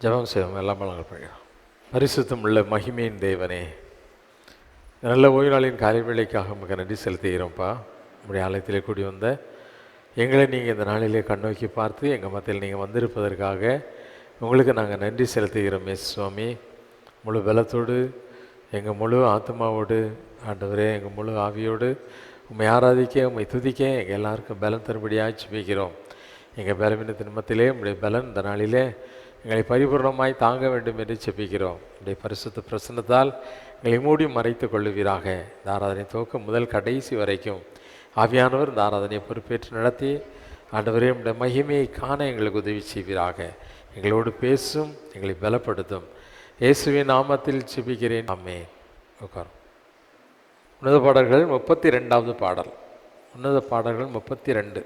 ஜெபம் செய்வோம். எல்லாம் வழங்கப்படுகிறோம். பரிசுத்தம் உள்ள மகிமையின் தேவனே, நல்ல ஓய்வு காலை வேளைக்காக நமக்கு நன்றி செலுத்துகிறோம்ப்பா. நம்முடைய ஆலயத்திலே கூடி வந்த எங்களை நீங்கள் இந்த நாளிலே கண்ணோக்கி பார்த்து எங்கள் மத்தியில் நீங்கள் வந்திருப்பதற்காக உங்களுக்கு நாங்கள் நன்றி செலுத்துகிறோம். சுவாமி, முழு பலத்தோடு எங்கள் முழு ஆத்மாவோடு ஆண்டவரே, எங்கள் முழு ஆவியோடு உம்மை ஆராதிக்க உம்மை துதிக்க எங்கள் எல்லாருக்கும் பலன் தரும்படியாக ஜெபிக்கிறோம். எங்கள் பலவீனத்தின் மத்தியிலே உம்முடைய பலன் இந்த நாளிலே எங்களை பரிபூர்ணமாய் தாங்க வேண்டும் என்று ஜெபிக்கிறோம். உடைய பரிசுத்த பிரசன்னத்தால் எங்களை மூடி மறைத்து கொள்ளுவீராக. இந்த ஆராதனை துவக்கம் முதல் கடைசி வரைக்கும் ஆவியானவர் இந்த ஆராதனையை பொறுப்பேற்று நடத்தி ஆண்டவரே உடைய மகிமையை காண எங்களுக்கு உதவி செய்வீராக. எங்களோடு பேசும், எங்களை பலப்படுத்தும். இயேசுவின் நாமத்தில் ஜெபிக்கிறேன். ஆமென். உட்காரும். உன்னத பாடல்கள் 32வது பாடல். உன்னத பாடல்கள் 32.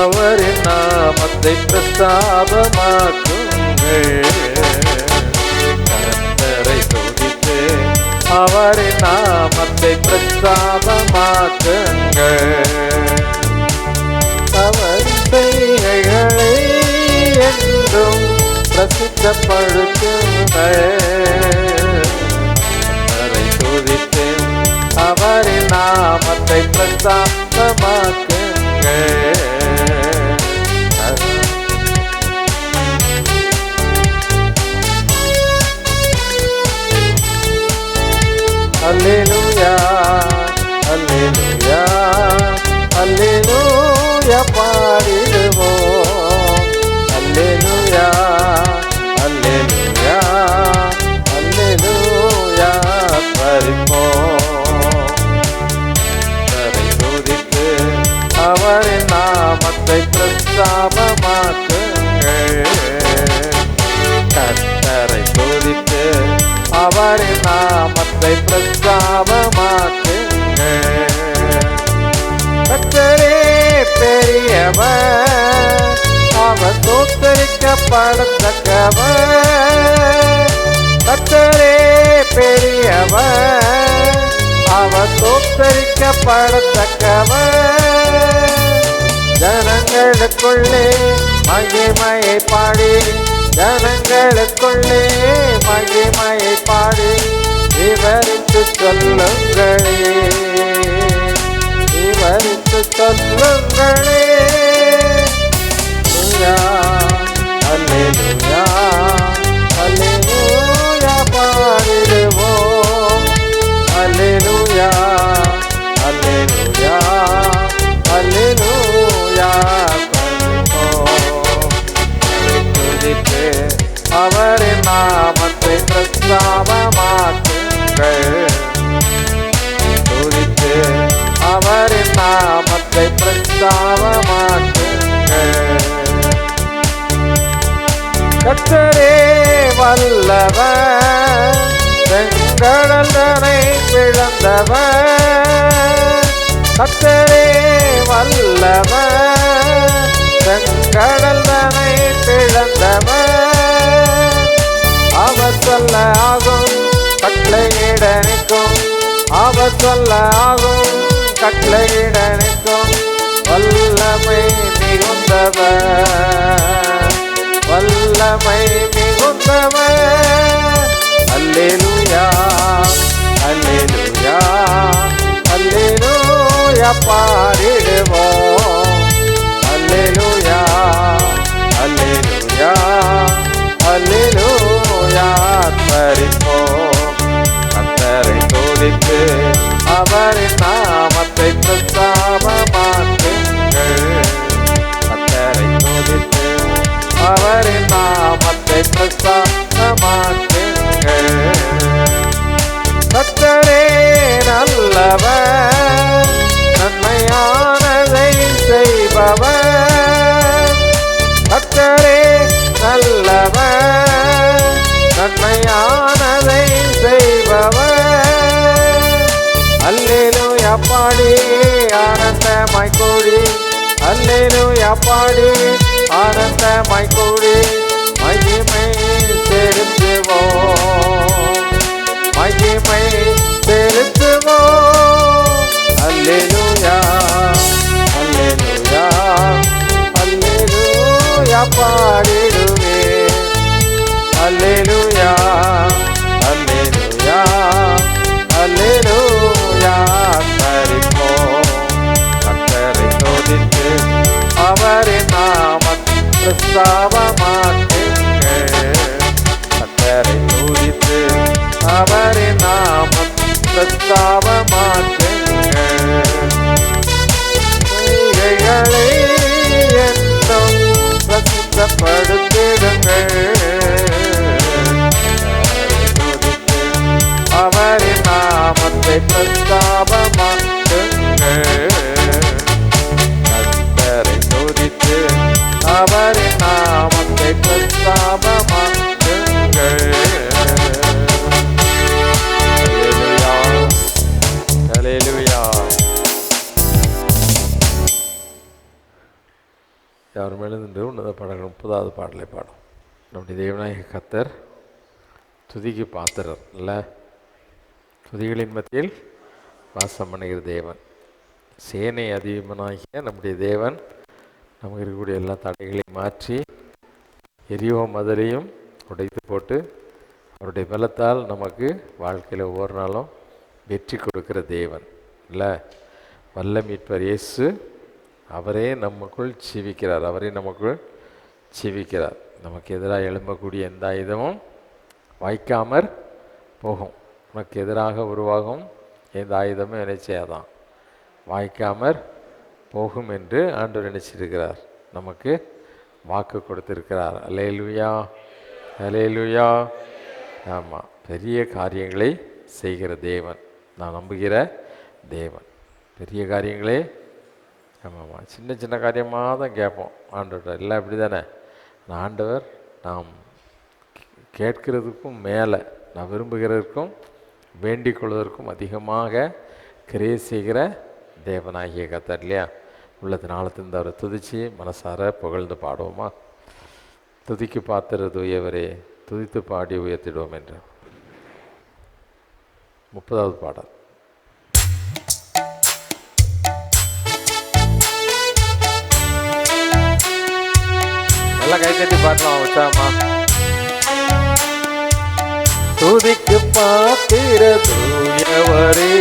அவரின் நாமத்தை பிரஸ்தாபமாக்குங்கள். கர்த்தரை துதித்து அவரின் நாமத்தை பிரஸ்தாபமாக்குங்கள். அவர் செய்கைகளை என்றும் பிரசித்தப்படுத்துங்கள். கர்த்தரை துதித்து அவரின் நாமத்தை பிரஸ்தாபமாக்குங்கள். அல்லேலூயா, அல்லேலூயா, அல்லேலூயா பாடிடுவோம். அல்லேலூயா, அல்லேலூயா, அல்லேலூயா பரிப்போம். கர்த்தரை துதித்து அவரின் நாமத்தை பிரஸ்தாபமாக்குங்கள். கர்த்தரை துதித்து அவரின் நாமத்தை பிரஸ்தாபமாக்குங்கள். கர்த்தரே பெரியவர், அவர் தோத்தரிக்கப்படத்தக்கவர். கர்த்தரே பெரியவர், அவர் தோத்தரிக்கப்படத்தக்கவர். ஜனங்களுக்குள்ளே மகிமையை பாடி, ஜனங்களுக்குள்ளே மகிமையை பாடி விவரித்து சொல்லுங்களே, விவரித்து சொல்லுங்களே. அல்லேலூயா, அல்லேலூயா பாடிடுவோம். அல்லேலூயா, அல்லேலூயா, அல்லேலூயா பரிப்போம். துதித்து அவரின் நாமத்தை பிரஸ்தாபமாக்குங்கள். துதித்து அவரின் நாமத்தை பிரஸ்தாபமாக்குங்கள். கர்த்தரே வல்லவர், செங்கடலை பிளந்தவர். கர்த்தரே வல்லவர், செங்கடலை பிளந்தவர். அவர் சொல்ல ஆகும், கட்டளையிட நிற்கும். அவர் சொல்ல ஆகும், கட்டளையிட நிற்கும். வல்லமை மிகுந்தவர், வல்லமை மிகுந்தவர். அல்லேலூயா, அல்லேலூயா, அல்லேலூயா பாடிடுவோம். அல்லேலூயா, அல்லேலூயா, அல்லேலூயா பரிப்போம். கர்த்தரை துதித்து அவரின் நாமத்தை பிரஸ்தாபமாக்குங்கள். கர்த்தரை துதித்து அவரின் நாமத்தை பிரஸ்தாபமாக்குங்கள். கர்த்தரே நல்லவர், நன்மையானதை செய்பவர். கர்த்தரே நல்லவர், நன்மையானதை செய்பவர். அல்லேலூயா, பாடி ஆனந்தமாய் கூடி, அல்லேலூயா பாடி ஆனந்தமாய் கூடி, மகிமை செலுத்துவோம், மகிமை செலுத்துவோம். அல்லேலூயா அல்லேலூயா அல்லேலூயா பாடிடுவே, அல்லேலூயா அல்லேலூயா அல்லேலூயா. கரிப்போம் கர்த்தரை சோதித்து அவரின் நாமத்தை பிரஸ்தாபமாக்குங்கள், கர்த்தரை சோதித்து அவரின் நாமத்தை பிரஸ்தாபமாக்குங்கள். பொய்கைகளை என்றும் பிரசித்தப்படுத்திடுங்கள், அவரின் நாமத்தை பிரஸ்தாபமாக்குங்கள், கர்த்தரை சோதித்து அவரின் நாமத்தை பிரஸ்தாபமாக்குங்கள். அல்லேலூயா அல்லேலூயா. யார் மேலும் நின்று உன்னத பாடல்கள் 30வது பாடலை பாடும். நம்முடைய தேவனாகிய கர்த்தர் துதிக்கு பாத்திரர் இல்லை, துதிகளின் மத்தியில் வாசம் பண்ணுகிற தேவன், சேனை அதிபனாகிய நம்முடைய தேவன் நமக்கு இருக்கக்கூடிய எல்லா தடைகளையும் மாற்றி எரியோ மதுரையும் உடைத்து போட்டு அவருடைய பலத்தால் நமக்கு வாழ்க்கையில் ஒவ்வொரு நாளும் வெற்றி கொடுக்கிற தேவன் இல்லை. வல்ல மீட்பர் இயேசு அவரே நமக்குள் ஜீவிக்கிறார், அவரே நமக்குள் ஜீவிக்கிறார். நமக்கு எதிராக எழும்பக்கூடிய எந்த ஆயுதமும் வாய்க்காமற் போகும், நமக்கு எதிராக உருவாகும் எந்த ஆயுதமும் நினைச்சேதான் வாய்க்காமற் போகும் என்று ஆண்டவர் நினைச்சிருக்கிறார், நமக்கு வாக்கு கொடுத்திருக்கிறார். அல்லேலூயா அல்லேலூயா. ஆமாம், பெரிய காரியங்களை செய்கிற தேவன், நான் நம்புகிற தேவன். பெரிய காரியங்களே ஆமாம்மா, சின்ன சின்ன காரியமாக தான் கேட்போம் ஆண்டவர், எல்லாம் இப்படி தானே. ஆண்டவர் நாம் கேட்கிறதுக்கும் மேலே, நான் விரும்புகிறதற்கும் வேண்டிக் கொள்வதற்கும் அதிகமாக கிரியை செய்கிற தேவனாகிய கர்த்தர் இல்லையா. உள்ளத்தின் ஆழத்திலிருந்து அவரை துதித்து மனசார புகழ்ந்து பாடுவோமா. துதிக்கு பாத்திர தூயவரே, துதித்து பாடி உயர்த்திடுவோம் என்று 30வது பாடல். எல்லாம் கைத்தட்டி பாடலாம் உற்சாகமா. துதிக்கு பாத்திர தூயவரே,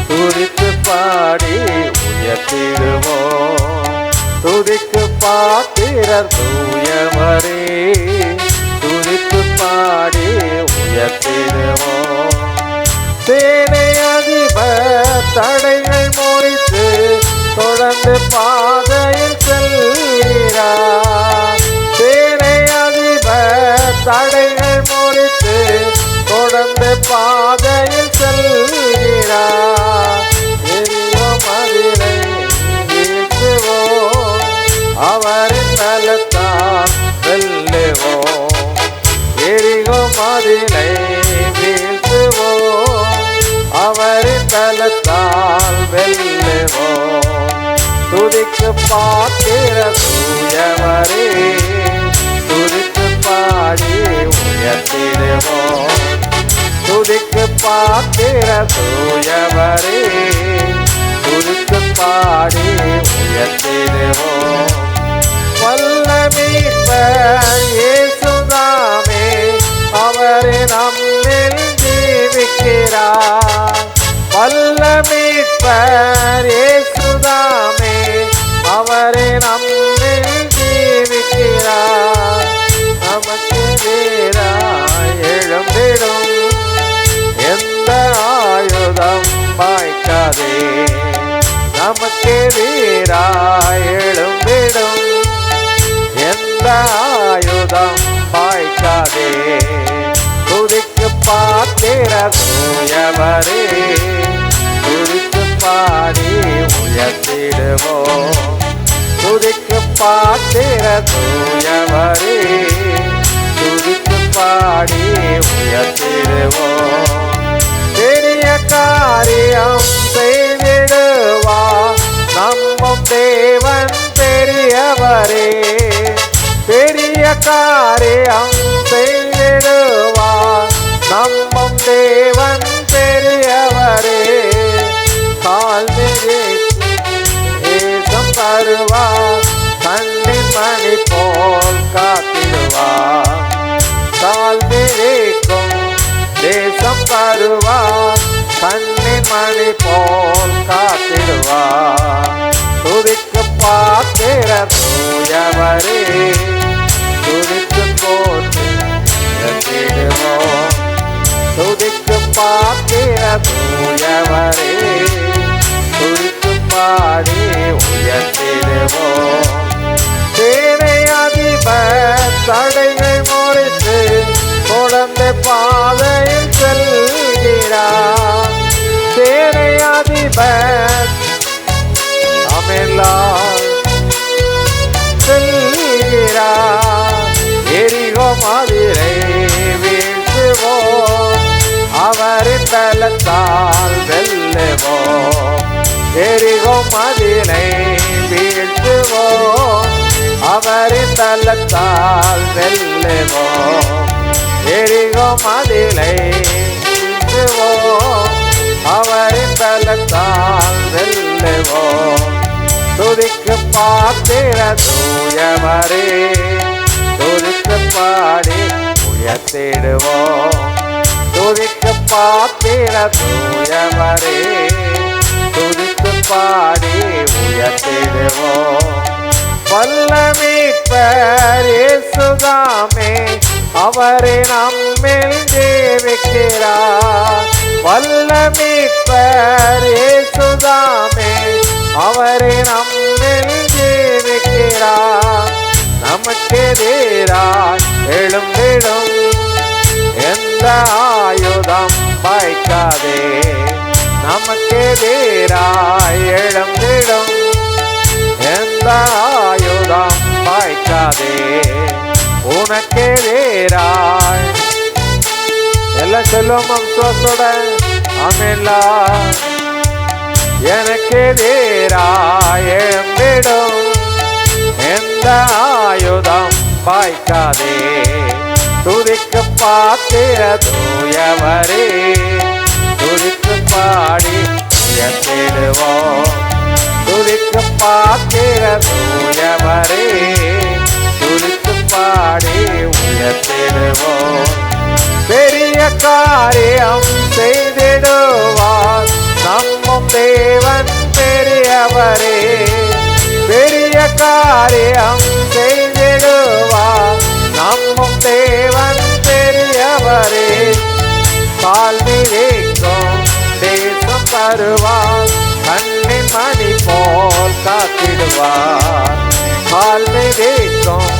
துதித்து பாடி உயர்த்திடுவோம், துதிக்கு பாத்திர தூயவரே, துதித்து பாடி உயர்த்திடுவோம். சேனை அதிபர் தடைகள் முறித்து தொடர்ந்து பாதையில் செல்கிறார், சேனை அதிபர் தடைகள் முறித்து தொடர்ந்து பாதையில் செல்கிறார். எரியும் அதிலை வீழ்த்துவோம், அவரின் பலத்தால் வெல்லுவோம், எரியும் அதிலை வீழ்த்துவோம், அவரின் பலத்தால் வெல்லுவோம். துதிக்கு பாத்திர தூயவரே, துதித்து பாடி உயர்த்திடுவோம், துதிக்கு பாத்திர தூயவரே, துதித்து பாடி உயர்த்திடுவோம். வல்ல மீட்பர் இயேசுதாமே, அவரே நம்மில் ஜீவிக்கிறார், வல்ல மீட்பர் இயேசுதாமே, அவரே நம்மில் ஜீவிக்கிறார். நமக்கு வீராய் எழும்பிடும் எந்த ஆயுதம் வாய்க்காதே, நமக்கு வீராய் எழும்பிடும் எந்த ஆயுதம் வாய்க்காதே. துதிக்கு பாத்திர தூயவரே, துதித்து பாடி உயர்த்திடுவோம், துதிக்கு பாத்திர தூயவரே, துதித்து பாடி உயர்த்திடுவோம். பெரிய காரியம் வல்லவர். ஆமென். செல்கிறார் எரிகோ மதிலை வீழ்த்துவோம், அவரின் பலத்தால் வெல்லுவோம். எரிகோ மதிலை வீழ்த்துவோம், அவரின் பலத்தால் வெல்லுவோம். எரிகோ மதிலை வீழ்த்துவோம், அவரின் பலத்தால் வெல்லுவோம். துதிக்கு பாத்திர தூயவரே, துதிக்கு பாடி உயர்த்திடுவோம். துதிக்கு பாத்திர தூயவரே, துதிக்கு பாடி உயர்த்திடுவோம். வல்ல மீட்பர் இயேசுதாமே, அவரே நம்மில் ஜீவிக்கிறார். வல்ல மீட்பர் இயேசுதாமே, அவரே நம்மில் ஜீவிக்கிறார். நமக்கு எதிராய் எழும்பிடும் எந்த ஆயுதம் வாய்க்காதே. நமக்கு எதிராய் எழும்பிடும் எந்த ஆயுதம் வாய்க்காதே. உனக்கு எதிராய் எல்லாம் சொல்லுவோம் அம்சோட. ஆமென்லா. எனக்கு எதிராய் எழும்பிடும் எந்த ஆயுதம் வாய்க்காதே. துதிக்கு பாத்திர தூயவரே, துதிக்கு பாடி உயர்த்திடுவோம். துதிக்கு பாத்திர தூயவரே, துதிக்கு பாடி உயர்த்திடுவோம். பெரிய காரியம் செய்திடுவார் நம்மும் தேவன் பெரியவரே. பெரிய காரியம் செய்திடுவார் நம்மும் தேவன் பெரியவரே. கால் மிதிக்கும் தேசம் தருவார், கண்ணின் மணி போல் காத்திடுவார். கால் மிதிக்கும்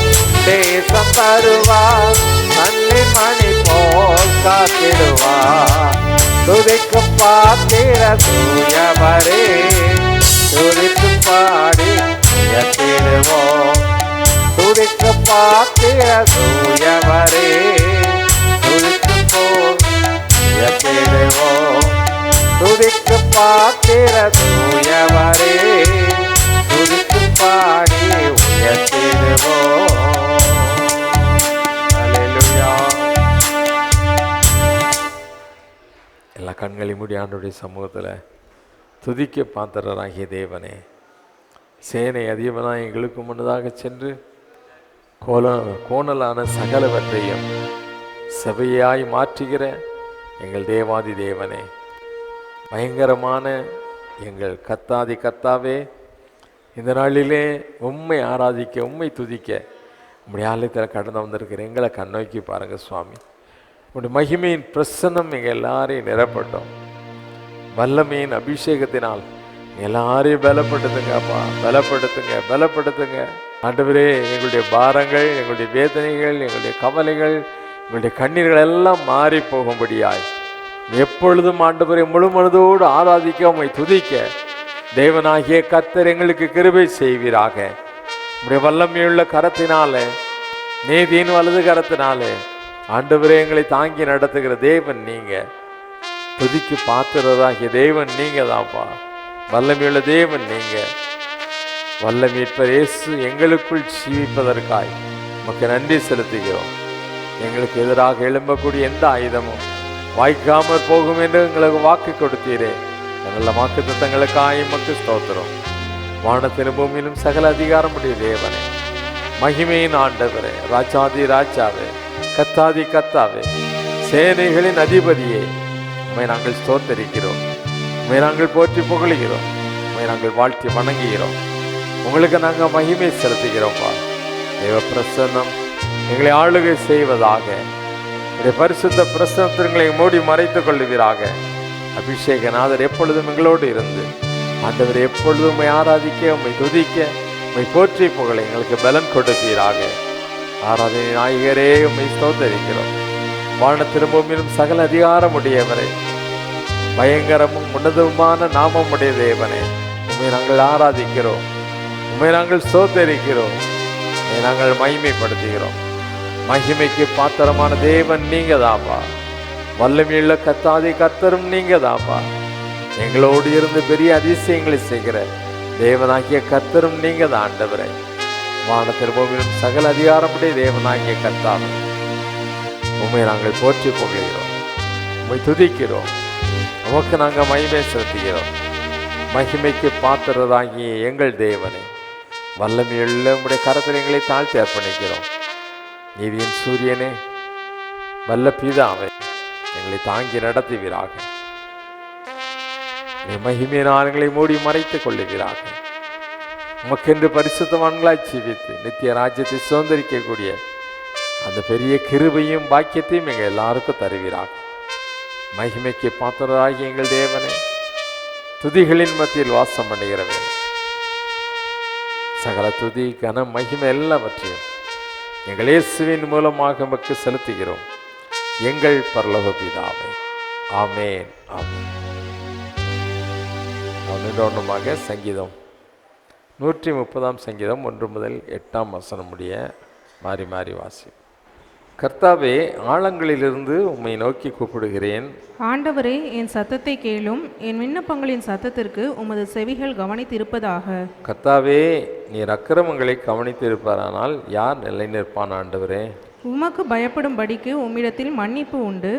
தேசம் தருவார், கண்ணின் மணி போல் காத்திடுவார். துதிக்கு பாத்திர தூயவரே, துதிக்கு பாடி உயர்த்திடுவோம். துதிக்கு பாத்திர தூயவரே, துதிக்கு போல் உயர்த்திடுவோம். துதிக்கு பாத்திர தூயவரே, துதிக்கு பாடி உயர்த்திடுவோம். அல்லேலூயா. எல்லா கண்களை மூடி ஆண்டவருடைய சமூகத்தில் துதிக்க பாத்திரராகிய தேவனே, சேனை அதிபனாய் எங்களுக்கு முன்னதாக சென்று கோணலான சகலவற்றையும் செவையாய் மாற்றுகிற எங்கள் தேவாதி தேவனே, பயங்கரமான எங்கள் கர்த்தாதி கர்த்தாவே, இந்த நாளிலே உம்மை ஆராதிக்க உம்மை துதிக்க உம்முடைய ஆலயத்தில் கடந்து வந்திருக்கிற எங்களை கண்ணோக்கி பாருங்கள் சுவாமி. உங்களுடைய மகிமையின் பிரசன்னம் எங்கள் எல்லாரையும் நிரப்பட்டோம். வல்லமையின் அபிஷேகத்தினால் எல்லாரையும் பலப்படுத்துங்கப்பா, பலப்படுத்துங்க. ஆண்டவரே, எங்களுடைய பாரங்கள், எங்களுடைய வேதனைகள், எங்களுடைய கவலைகள், எங்களுடைய கண்ணீர்கள் எல்லாம் மாறி போகும்படியாய் எப்பொழுதும் ஆண்டவரை முழு மனதோடு ஆராதிக்க உம்மை துதிக்க தேவனாகிய கர்த்தர் எங்களுக்கு கிருபை செய்வீராக. உம்முடைய வல்லமையுள்ள கரத்தினாலே, நீதியின் வலது கரத்தினாலே ஆண்டவரே எங்களை தாங்கி நடத்துகிற தேவன் நீங்க. துதிக்கு பாத்திரராகிய தேவன் நீங்க தான்ப்பா. வல்லமையுள்ள தேவன் நீங்க. வல்ல மீட்பர் இயேசு எங்களுக்குள் ஜீவிப்பதற்காய் உமக்கு நன்றி செலுத்துகிறோம். எங்களுக்கு எதிராக எழும்பக்கூடிய எந்த ஆயுதமும் வாய்க்காமற் போகும் என்று எங்களுக்கு வாக்கு கொடுத்தீரே. நல்ல வாக்கு திட்டங்களுக்காய் உமக்கு ஸ்தோத்திரம். வானத்திலும் பூமியிலும் சகல அதிகாரம் உடைய தேவனே, மகிமையின் ஆண்டவரே, ராஜாதி ராஜாவே, கத்தாதி கத்தாவே, சேனைகளின் அதிபதியே, உம்மை நாங்கள் ஸ்தோத்தரிக்கிறோம். உம்மை நாங்கள் போற்றி புகழுகிறோம். உம்மை நாங்கள் வாழ்த்தி வணங்குகிறோம். உங்களுக்கு நாங்கள் மகிமை செலுத்துகிறோம்ப்பா. தேவ பிரசன்னம் எங்களை ஆளுகை செய்வதாக. உடைய பரிசுத்த பிரசன்னத்திற்களை மூடி மறைத்துக் கொள்ளுவீராக. அபிஷேகநாதர் எப்பொழுதும் எங்களோடு இருந்து ஆண்டவர் எப்பொழுதும் உம்மை ஆராதிக்க, உம்மை துதிக்க, உம்மை போற்றி புகழ எங்களுக்கு பலன் கொடுப்பீராக. ஆராதனை நாயகரே, உம்மை ஸ்தோத்தரிக்கிறோம். வானத்திலும் பூமியிலும் சகல அதிகாரம் உடையவரே, பயங்கரமும் உன்னதமான நாமமுடைய தேவனே, உம்மை நாங்கள் ஆராதிக்கிறோம், உம்மை நாங்கள் ஸ்தோத்தரிக்கிறோம், உம்மை நாங்கள் மகிமைப்படுத்துகிறோம். மகிமைக்கு பாத்திரமான தேவன் நீங்க தாப்பா. வல்லமையுள்ள கர்த்தாதி கர்த்தரும் நீங்க தாப்பா. எங்களோடு இருந்து பெரிய அதிசயங்களை செய்கிற தேவனாகிய கர்த்தரும் நீங்க தான் ஆண்டவரே. வானத்தின் பூமியிலும் சகல அதிகாரமுடைய தேவனாகிய கர்த்தாவே, உம்மை நாங்கள் போற்றி புகழ்கிறோம், உம்மை துதிக்கிறோம், உமக்கு நாங்கள் மகிமை செலுத்துகிறோம். மகிமைக்கு பாத்திரராகிய எங்கள் தேவனே, வல்லமையுள்ள உம்முடைய கரத்தில் எங்களை தாழ்த்தி அர்ப்பணிக்கிறோம். நீதியின் சூரியனே, வல்ல பிதாவே, எங்களை தாங்கி நடத்துவீராக. மகிமையினால் எங்களை மூடி மறைத்துக் கொள்ளுவீராக. உமக்கென்று பரிசுத்தவான்களாய் ஜீவித்து நித்திய ராஜ்யத்தை சுதந்திரிக்கக்கூடிய அந்த பெரிய கிருபையும் பாக்கியத்தையும் எங்கள் எல்லாருக்கும் தருவீராக. மகிமைக்கு பாத்திரராகி எங்கள் தேவனே, துதிகளின் மத்தியில் வாசம் பண்ணுகிறவே, சகல துதி கன மகிமை எல்லாவற்றையும் எங்கள் இயேசுவின் மூலமாக உமக்கு செலுத்துகிறோம், எங்கள் பரலோக பிதாவே. ஆமேன், ஆமேன். ஒன்றுமாக சங்கீதம் 130 சங்கீதம் 1 முதல் 8 வசனம் முடிய மாறி மாறி வாசி. கர்த்தாவே, ஆழங்களிலிருந்து உம்மை நோக்கி கூப்பிடுகிறேன். ஆண்டவரே, என் சத்தத்தை கேளும், என் விண்ணப்பங்களின் சத்தத்திற்கு உமது செவிகள் கவனித்திருப்பதாக. கர்த்தாவே, நீர் அக்கிரமங்களை கவனித்திருப்பாரானால் யார் நிலை நிற்பான்? ஆண்டவரே, உமக்கு பயப்படும்படிக்கு உம்மிடத்தில் மன்னிப்பு உண்டு.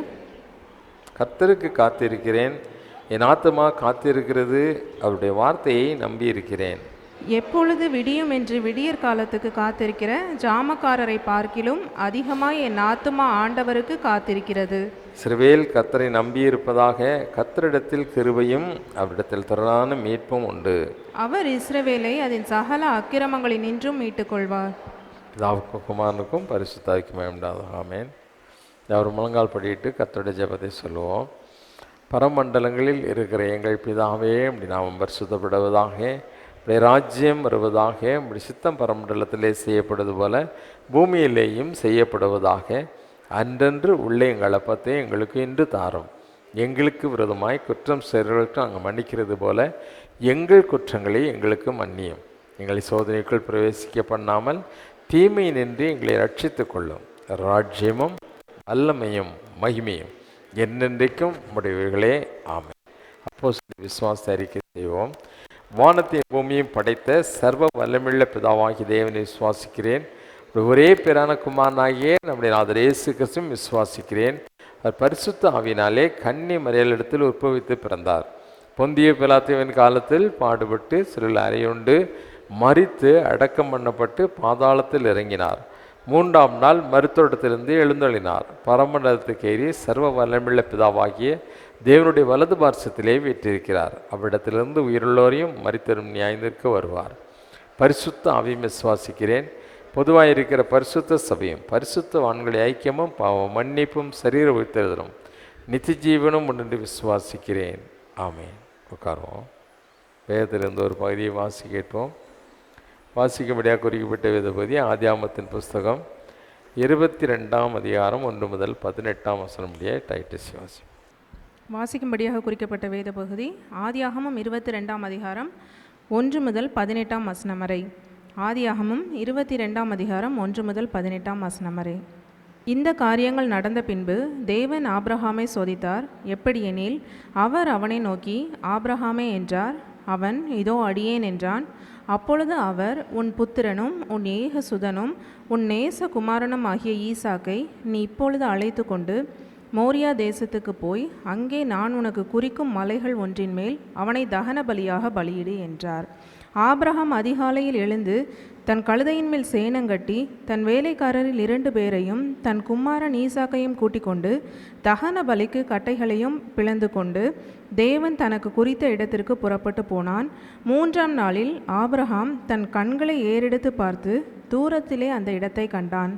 கர்த்தருக்கு காத்திருக்கிறேன், என் ஆத்துமா காத்திருக்கிறது, அவருடைய வார்த்தையை நம்பியிருக்கிறேன். எப்பொழுது விடியும் என்று விடியற் காலத்துக்கு காத்திருக்கிற ஜாமக்காரரை பார்க்கிலும் அதிகமாய் என் ஆத்துமா ஆண்டவருக்கு காத்திருக்கிறது. சிறுவேல் கர்த்தரை நம்பியிருப்பதாக. கர்த்தரிடத்தில் கிருபையும் அவரிடத்தில் திரளான மீட்பும் உண்டு. அவர் இஸ்ரவேலை அதன் சகல அக்கிரமங்களினின்றும் மீட்டுக் கொள்வார். பிதாவுக்கும் குமாரனுக்கும் பரிசுத்தாவிக்கும் உண்டாகும். ஆமேன். அவர் முழங்கால் படியிட்டு கர்த்தருடைய ஜெபத்தை சொல்லுவோம். பரமண்டலங்களில் இருக்கிற எங்கள் பிதாவே, அப்படி நாம் பரிசுத்தப்படுவதாக, அப்படி ராஜ்யம் வருவதாக, அப்படி சித்தம் பரமண்டலத்திலே செய்யப்படுவது போல பூமியிலேயும் செய்யப்படுவதாக. அன்றன்று உள்ளே எங்கள் அப்பத்தை எங்களுக்கு இன்று தாரும். எங்களுக்கு விரோதமாய் குற்றம் செய்கிறவர்களுக்கு நாங்கள் மன்னிக்கிறது போல எங்கள் குற்றங்களை எங்களுக்கு மன்னியும். எங்களை சோதனைக்குள் பிரவேசிக்க பண்ணாமல் தீமை நின்று எங்களை ரட்சித்துக் கொள்ளும். ராஜ்யமும் வல்லமையும் மகிமையும் என்னென்றைக்கும் உடையவர்களே. ஆமென். அப்போஸ்தலர் விசுவாச அறிக்கை செய்வோம். வானத்தையும் பூமியையும் படைத்த சர்வ வல்லமையுள்ள பிதாவாகிய தேவனை விசுவாசிக்கிறேன். ஒரே பேரான குமாரனாகிய நம்முடைய நாதர் இயேசு கிறிஸ்துவையும் விசுவாசிக்கிறேன். அவர் பரிசுத்த ஆவியினாலே கன்னி மரியாளிடத்தில் உற்பவித்து பிறந்தார். பொந்திய பிலாத்துவின் காலத்தில் பாடுபட்டு சிறில் அறையுண்டு மரித்து அடக்கம் பண்ணப்பட்டு பாதாளத்தில் இறங்கினார். 3ஆம் நாள் மருத்துவத்திலிருந்து எழுந்தொழினார். பரமண்டலத்துக்கு ஏறி சர்வ வல்லமையுள்ள பிதாவாகிய தேவனுடைய வலது பார்சத்திலே வீற்றிருக்கிறார். அவ்விடத்திலிருந்து உயிருள்ளோரையும் மரித்தரும் நியாயந்திருக்க வருவார். பரிசுத்த ஆவியும் விசுவாசிக்கிறேன். பொதுவாக இருக்கிற பரிசுத்த சபையும் பரிசுத்தவான்களுடைய ஐக்கியமும் பாவம் மன்னிப்பும் சரீர உயிர்த்தெழுதலும் நித்திய ஜீவனும் உண்டு விசுவாசிக்கிறேன். ஆமென். உட்காருவோம். வேதத்திலிருந்து ஒரு பகுதியை வாசி கேட்போம். வாசிக்கும்படியாக குறிக்கப்பட்ட வேத பகுதி ஆதியாகமத்தின் புஸ்தகம் 22ஆம் அதிகாரம் 1 முதல் 18ஆம் வசனம் முடிய டைட்டிஸ் வாசி. வாசிக்கும்படியாக குறிக்கப்பட்ட வேத பகுதி ஆதியாகமம் 22ஆம் அதிகாரம் 1 முதல் 18ஆம் வசனம் வரை. ஆதியாகமம் 22ஆம் அதிகாரம் 1 முதல் 18ஆம் வசனம் வரை. இந்த காரியங்கள் நடந்த பின்பு தேவன் ஆபிரகாமை சோதித்தார். எப்படியெனில், அவர் அவனை நோக்கி, ஆபிரகாமே என்றார். அவன், இதோ அடியேன் என்றான். அப்பொழுது அவர், உன் புத்திரனும் உன் ஏக சுதனும் உன் நேச குமாரனும் ஆகிய ஈசாக்கை நீ இப்பொழுது அழைத்து கொண்டு மோரியா தேசத்துக்கு போய் அங்கே நான் உனக்கு குறிக்கும் மலைகள் ஒன்றின் மேல் அவனை தகன பலியாக பலியிடு என்றார். ஆபிரகாம் அதிகாலையில் எழுந்து தன் கழுதையின் மேல் சேணங்கட்டி தன் வேலைக்காரரில் 2 பேரையும் தன் குமாரன் ஈசாக்கையும் கூட்டிக் கொண்டு தகன பலிக்கு கட்டைகளையும் பிளந்து கொண்டு தேவன் தனக்கு குறித்த இடத்திற்கு புறப்பட்டு போனான். 3ஆம் நாளில் ஆபிரகாம் தன் கண்களை ஏறெடுத்து பார்த்து தூரத்திலே அந்த இடத்தை கண்டான்.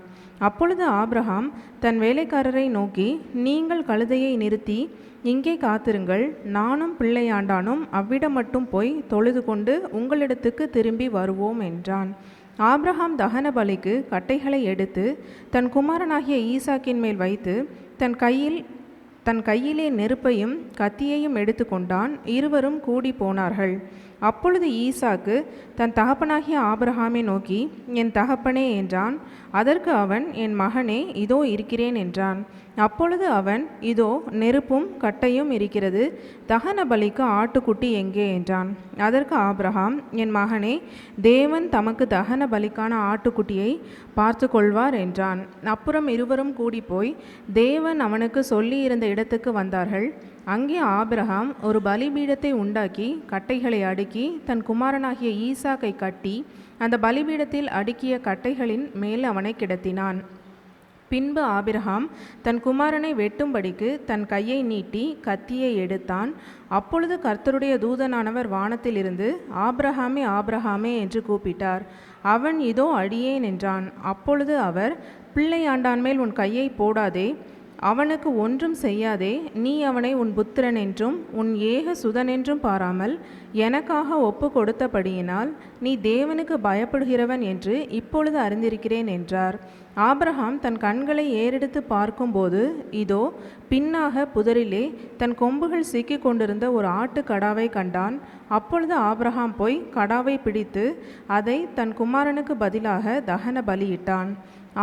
அப்பொழுது ஆபிரகாம் தன் வேலைக்காரரை நோக்கி, நீங்கள் கழுதையை நிறுத்தி இங்கே காத்திருங்கள், நானும் பிள்ளையாண்டானும் அவ்விடம் மட்டும் போய் தொழுது கொண்டு உங்களிடத்துக்கு திரும்பி வருவோம் என்றான். ஆபிரகாம் தகன பலிக்கு கட்டைகளை எடுத்து தன் குமாரனாகிய ஈசாக்கின் மேல் வைத்து தன் கையில் தன் கையிலே நெருப்பையும் கத்தியையும் எடுத்துக்கொண்டான். இருவரும் கூடி போனார்கள். அப்பொழுது ஈசாக்கு தன் தகப்பனாகிய ஆபிரகாமை நோக்கி, என் தகப்பனே என்றான். அதற்கு அவன், என் மகனே, இதோ இருக்கிறேன் என்றான். அப்பொழுது அவன், இதோ நெருப்பும் கட்டையும் இருக்கிறது, தகன பலிக்கு ஆட்டுக்குட்டி எங்கே என்றான். அதற்கு ஆபிரகாம், என் மகனே, தேவன் தமக்கு தகன பலிக்கான ஆட்டுக்குட்டியை பார்த்து கொள்வார் என்றான். அப்புறம் இருவரும் கூடி போய் தேவன் அவனுக்கு சொல்லியிருந்த இடத்துக்கு வந்தார்கள். அங்கே ஆபிரகாம் ஒரு பலிபீடத்தை உண்டாக்கி கட்டைகளை அடுக்கி தன் குமாரனாகிய ஈசாக்கை கட்டி அந்த பலிபீடத்தில் அடுக்கிய கட்டைகளின் மேல் அவனை கிடத்தினான். பின்பு ஆபிரகாம் தன் குமாரனை வெட்டும்படிக்கு தன் கையை நீட்டி கத்தியை எடுத்தான். அப்பொழுது கர்த்தருடைய தூதனானவர் வானத்திலிருந்து, ஆபிரகாமே, ஆபிரகாமே என்று கூப்பிட்டார். அவன், இதோ அடியேன் என்றான். அப்பொழுது அவர், பிள்ளையாண்டான் மேல் உன் கையை போடாதே, அவனுக்கு ஒன்றும் செய்யாதே. நீ அவனை உன் புத்திரன் என்றும் உன் ஏக சுதனென்றும் பாராமல் எனக்காக ஒப்பு கொடுத்தபடியினால் நீ தேவனுக்கு பயப்படுகிறவன் என்று இப்பொழுது அறிந்திருக்கிறேன் என்றார். ஆபிரகாம் தன் கண்களை ஏறெடுத்து பார்க்கும்போது, இதோ பின்னாக புதரிலே தன் கொம்புகள் சிக்கி கொண்டிருந்த ஒரு ஆட்டு கடாவை கண்டான். அப்பொழுது ஆபிரகாம் போய் கடாவை பிடித்து அதை தன் குமாரனுக்கு பதிலாக தகன பலியிட்டான்.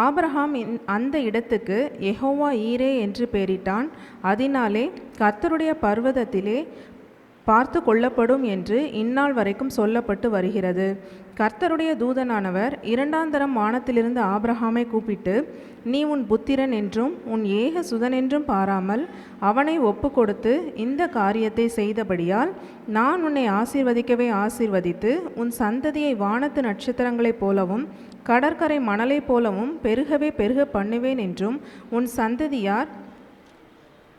ஆபிரகாம் அந்த இடத்துக்கு யெகோவா ஈரே என்று பெயரிட்டான். அதனாலே கர்த்தருடைய பர்வதத்திலே பார்த்து கொள்ளப்படும் என்று இந்நாள் வரைக்கும் சொல்லப்பட்டு வருகிறது. கர்த்தருடைய தூதனானவர் இரண்டாந்தரம் வானத்திலிருந்து ஆபிரகாமை கூப்பிட்டு, நீ உன் புத்திரன் என்றும் உன் ஏக சுதனென்றும் பாராமல் அவனை ஒப்பு கொடுத்து இந்த காரியத்தை செய்தபடியால் நான் உன்னை ஆசீர்வதிக்கவே ஆசீர்வதித்து உன் சந்ததியை வானத்து நட்சத்திரங்களைப் போலவும் கடற்கரை மணலைப் போலவும் பெருகவே பெருக பண்ணுவேன் என்றும் உன் சந்ததியார்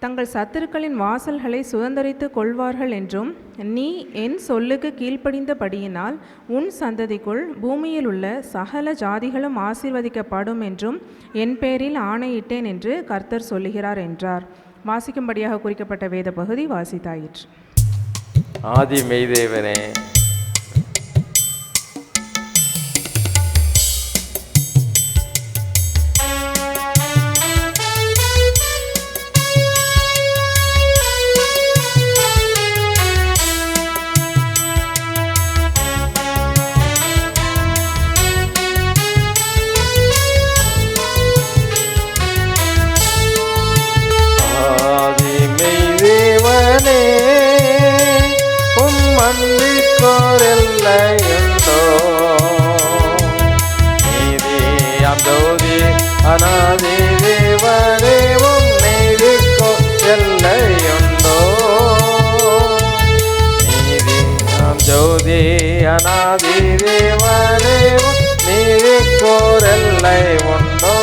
தங்கள் சத்துருக்களின் வாசல்களை சுதந்தரித்து கொள்வார்கள் என்றும் நீ என் சொல்லுக்கு கீழ்ப்படிந்தபடியினால் உன் சந்ததிக்குள் பூமியில் உள்ள சகல ஜாதிகளும் ஆசீர்வதிக்கப்படும் என்றும் என் பேரில் ஆணையிட்டேன் என்று கர்த்தர் சொல்லுகிறார் என்றார். வாசிக்கும்படியாக குறிக்கப்பட்ட வேத பகுதி வாசித்தாயிற்று. ஆதி மெய்தேவனே, அநாதி தேவனே, உம் நீதிக்கோ எல்லையுண்டோ? நீதியாம் ஜோதி அநாதி தேவனே, உம் நீதிக்கோர் எல்லை உண்டோ?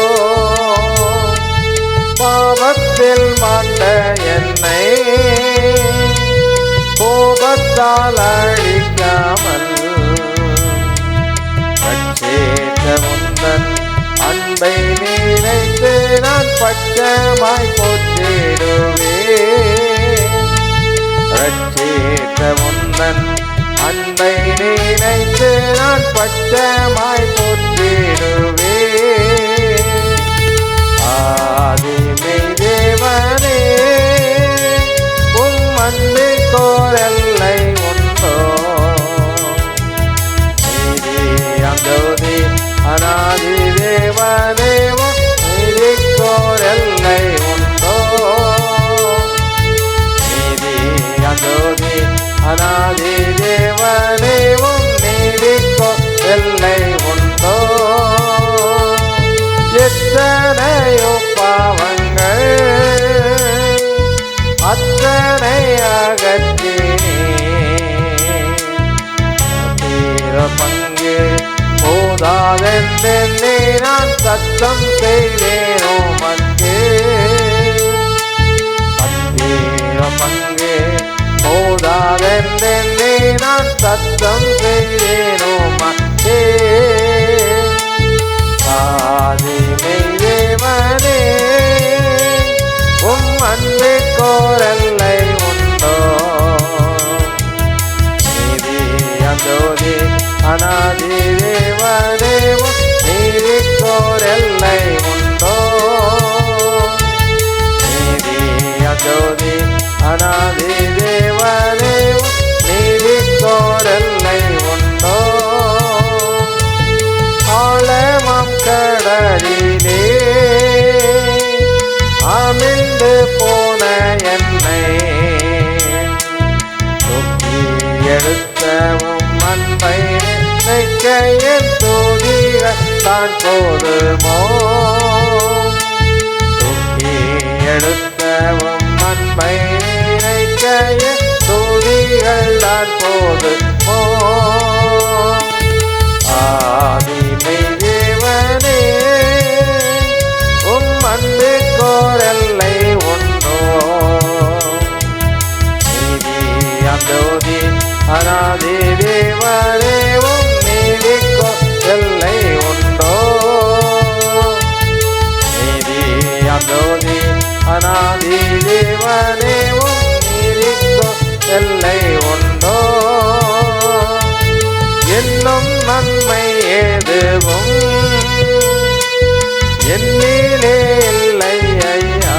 பாவத்தில் மாண்ட என்னை கோபத்தால் அழிக்காமல் ரட்சித்த முந்தன் அன்பை நினைத்து நான் பச்சமாய் போற்றிடுவேன். ரட்சித்த முந்தன் அன்பை நினைத்து நான் பச்சமாய் போற்றிடுவேன். ஆதி மெய்தேவனே, உம் அன்பிற்கோர் எல்லை உண்டோ? நீதியாம் ஜோதி அநாதி தேவனே, உம் நீதிக்கோர் எல்லை உண்டோ? நீதியாம் ஜோதி அநாதி தேவனே, உம் நீதிக்கோர் எல்லை உண்டோ? எத்தனையோ பாவங்கள் அத்தனை அகற்றினேன். பங்கு போதாதென்றே நான் சத்தம் செய்தேன் உமக்கு. பங்கு போதாதென்றே நான் சத்தம் செய்தேன் உமக்கு. ஆதி மெய்தேவனே, உம் அன்பிற்கோர் எல்லை உண்டோ? நீதியாம் ஜோதி அநாதி தேவனே, உம் நீதிக்கோர் எல்லை உண்டோ? நீதியாம் ஜோதி தான் போதுமோ தூக்கி எடுத்தவும் நன்மை நினைக்கைய துதிகள் தான் போதுமோ ஆதிமை தேவனே உம் அன்புக்கோரெல்லை உண்டோ நீதி அந்தோதி அநாதி தேவனே உம் நீதிக்கோ எல்லை உண்டோ நீதி அந்தோதி அநாதி தேவனே உம் நீதிக்கோ எல்லை உண்டோ என்னும் நன்மை ஏதுவும் என்னிலே இல்லை ஐயா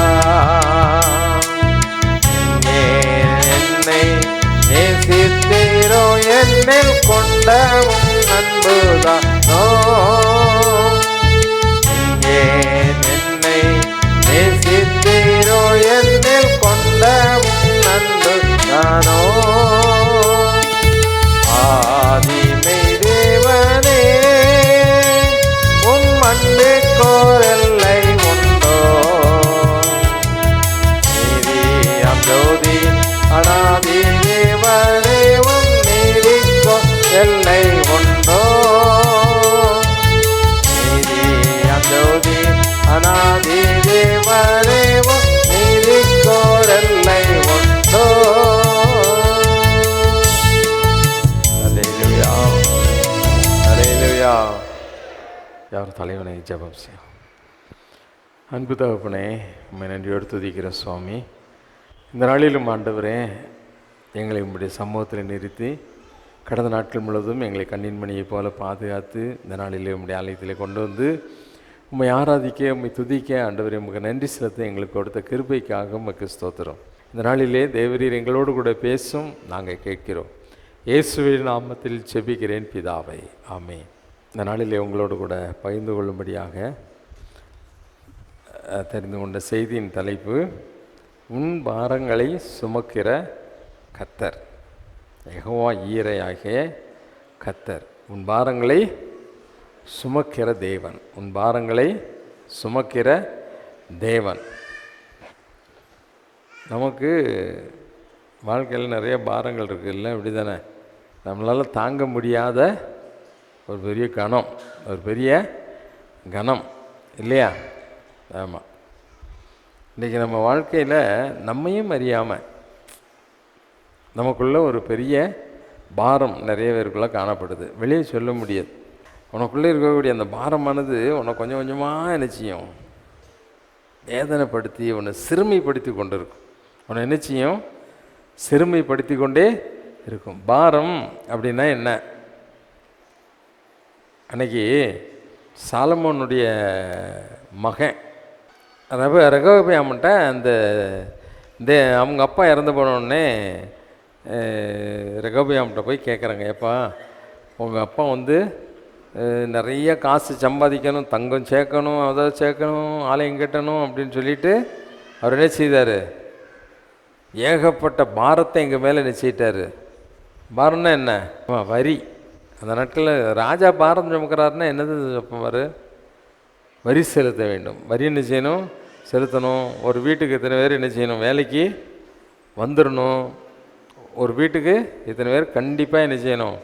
என்னை நேசித்தீரோ என்னில் கொண்டவும் அன்புதானோ என்னை நேசித்தீரோ என்னில் கொண்டவும் அன்புதானோ ஆதிமை தேவனே உம் அன்புக்கோரெல்லை உண்டோ நீதி அந்தோதி அநாதி தேவனே உம் நீதிக்கோ எல்லை உண்டோ நீதி அந்தோதி அநாதி தேவனே உம் நீதிக்கோரெல்லை உண்டோ. யார் தலைவனை ஜெபம் செய்யும். அன்பு தகப்பனே, உம்மை நன்றியோடு துதிக்கிற சுவாமி, இந்த நாளிலும் ஆண்டவரே எங்களை உம்முடைய சமூகத்தில் நிறுத்தி கடந்த நாட்கள் முழுவதும் எங்களை கண்ணின் மணியைப் போல பாதுகாத்து இந்த நாளிலே உம்முடைய ஆலயத்தில் கொண்டு வந்து உம்மை ஆராதிக்க உம்மை துதிக்க ஆண்டவரே உமக்கு நன்றி செலுத்த எங்களுக்கு கொடுத்த கிருபைக்காக உமக்கு ஸ்தோத்திரம். இந்த நாளிலே தேவரீர் எங்களோடு கூட பேசும் நாங்கள் கேட்கிறோம். இயேசுவின் நாமத்தில் செபிக்கிறேன் பிதாவை, ஆமென். இந்த நாளிலே உங்களோடு கூட பகிர்ந்து கொள்ளும்படியாக தெரிந்து கொண்ட செய்தியின் தலைப்பு உன் பாரங்களை சுமக்கிற கர்த்தர். யெகோவா ஈரையாகிய கர்த்தர் உன் பாரங்களை சுமக்கிற தேவன். உன் பாரங்களை சுமக்கிற தேவன். நமக்கு வாழ்க்கையில் நிறைய பாரங்கள் இருக்குது இல்லை, இப்படி தானே? நம்மளால் தாங்க முடியாத ஒரு பெரிய கணம், ஒரு பெரிய கணம் இல்லையா? ஆமாம். இன்றைக்கி நம்ம வாழ்க்கையில் நம்மையும் அறியாமல் நமக்குள்ளே ஒரு பெரிய பாரம் நிறைய பேருக்குள்ளே காணப்படுது. வெளியே சொல்ல முடியாது. உனக்குள்ளே இருக்கக்கூடிய அந்த பாரமானது உன்னை கொஞ்சம் கொஞ்சமாக என்ன செய்யும்? வேதனைப்படுத்தி உன்னை சிறுமைப்படுத்தி கொண்டு இருக்கும். உன்னை என்ன செய்யும்? சிறுமைப்படுத்தி கொண்டே இருக்கும். பாரம் அப்படின்னா என்ன? அன்னைக்கு சாலமோனுடைய மகன் ரெகொபெயாம்கிட்ட இந்த அவங்க அப்பா இறந்து போனோடனே ரெகொபெயாம்கிட்ட போய் கேட்குறாங்க, ஏப்பா உங்கள் அப்பா நிறைய காசு சம்பாதிக்கணும், தங்கம் சேர்க்கணும், அதை சேர்க்கணும், ஆலயம் கட்டணும் அப்படின்னு சொல்லிட்டு அவர் என்ன செய்தார்? ஏகப்பட்ட பாரத்தை எங்கள் மேலே நிச்சயிட்டார். பாரம்னா என்ன? வரி. அந்த நாட்களில் ராஜா பாரம் சுமக்கிறாருன்னா என்னது சொல்லுவார்? வரி செலுத்த வேண்டும். வரி என்ன செய்யணும்? செலுத்தணும். ஒரு வீட்டுக்கு இத்தனை பேர் என்ன செய்யணும்? வேலைக்கு வந்துடணும். ஒரு வீட்டுக்கு இத்தனை பேர் கண்டிப்பாக என்ன செய்யணும்?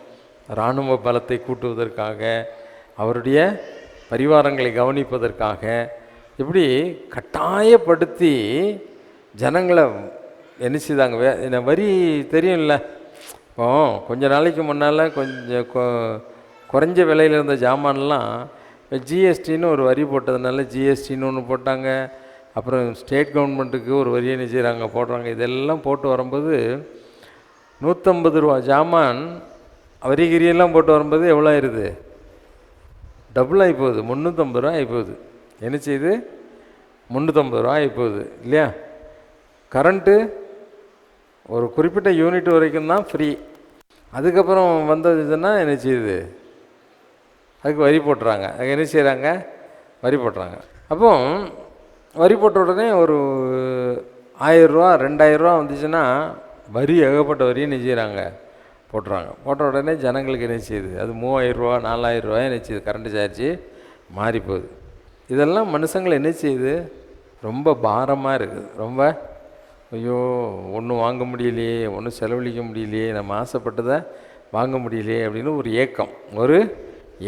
இராணுவ பலத்தை கூட்டுவதற்காக, அவருடைய பரிவாரங்களை கவனிப்பதற்காக, இப்படி கட்டாயப்படுத்தி ஜனங்களை என்ன செய்தாங்க? வரி தெரியும்ல. இப்போ கொஞ்ச நாளைக்கு முன்னால் கொஞ்சம் குறைஞ்ச விலையில் இருந்த ஜாமான்லாம் ஜிஎஸ்டின்னு ஒரு வரி போட்டதுனால ஜிஎஸ்டின்னு ஒன்று போட்டாங்க. அப்புறம் ஸ்டேட் கவர்மெண்ட்டுக்கு ஒரு வரியை என்ன செய்கிறாங்க? போடுறாங்க. இதெல்லாம் போட்டு வரும்போது 150 ரூபா ஜாமான் வரிகிரியெல்லாம் போட்டு வரும்போது எவ்வளோ ஆயிடுது? டபுள் ஆகி போகுது. 350 ரூபா ஆகி போகுது. என்ன செய்யுது? 350 ரூபா ஆகி போகுது இல்லையா? கரண்ட்டு ஒரு குறிப்பிட்ட யூனிட் வரைக்கும் தான் ஃப்ரீ. அதுக்கப்புறம் வந்ததுன்னா என்ன செய்யுது? அதுக்கு வரி போட்டுறாங்க. அதுக்கு என்ன செய்கிறாங்க? வரி போட்டுறாங்க. அப்போ வரி போட்ட உடனே ஒரு 1000 ரூபா 2000 ரூபா வந்துச்சுன்னா வரி ஏகப்பட்ட வரியை என்ன செய்கிறாங்க? போட்டுறாங்க. போட்ட உடனே ஜனங்களுக்கு என்ன செய்யுது? அது 3000 ரூபா 4000 ரூபாய் என்ன செய்யுது? கரண்ட்டு சார்ஜ் மாறி போகுது. இதெல்லாம் மனுஷங்களை என்ன செய்யுது? ரொம்ப பாரமாக இருக்குது. ரொம்ப ஐயோ ஒன்றும் வாங்க முடியலையே, ஒன்றும் செலவழிக்க முடியலையே, நம்ம ஆசைப்பட்டதை வாங்க முடியலையே அப்படின்னு ஒரு ஏக்கம், ஒரு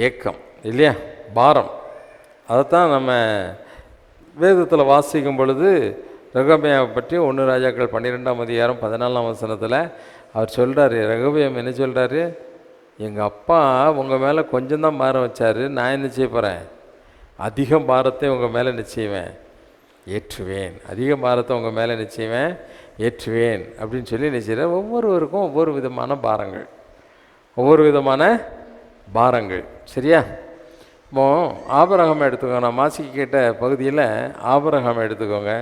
ஏக்கம் இல்லையா, பாரம். அதைத்தான் நம்ம வேதத்தில் வாசிக்கும் பொழுது ரெகொபெயாமை பற்றி 1 ராஜாக்கள் 12ஆம் அதிகாரம் 14ஆம் வசனத்தில் அவர் சொல்கிறாரு. ரெகொபெயாம் என்ன சொல்கிறாரு? எங்கள் அப்பா உங்கள் மேலே கொஞ்சம்தான் பாரம் வச்சார், நான் என்ன செய்ய போகிறேன்? அதிக பாரத்தை உங்கள் மேலே நிச்சயவேன் ஏற்றுவேன், அதிக பாரத்தை உங்கள் மேலே நிச்சயவேன் ஏற்றுவேன் அப்படின்னு சொல்லி நிச்சயம். ஒவ்வொருவருக்கும் ஒவ்வொரு விதமான பாரங்கள், ஒவ்வொரு விதமான பாரங்கள். சரியா? இப்போ ஆபிரகாமை எடுத்துக்கோங்க. நான் மாசிக்கு கேட்ட பகுதியில் ஆபிரகாமை எடுத்துக்கோங்க.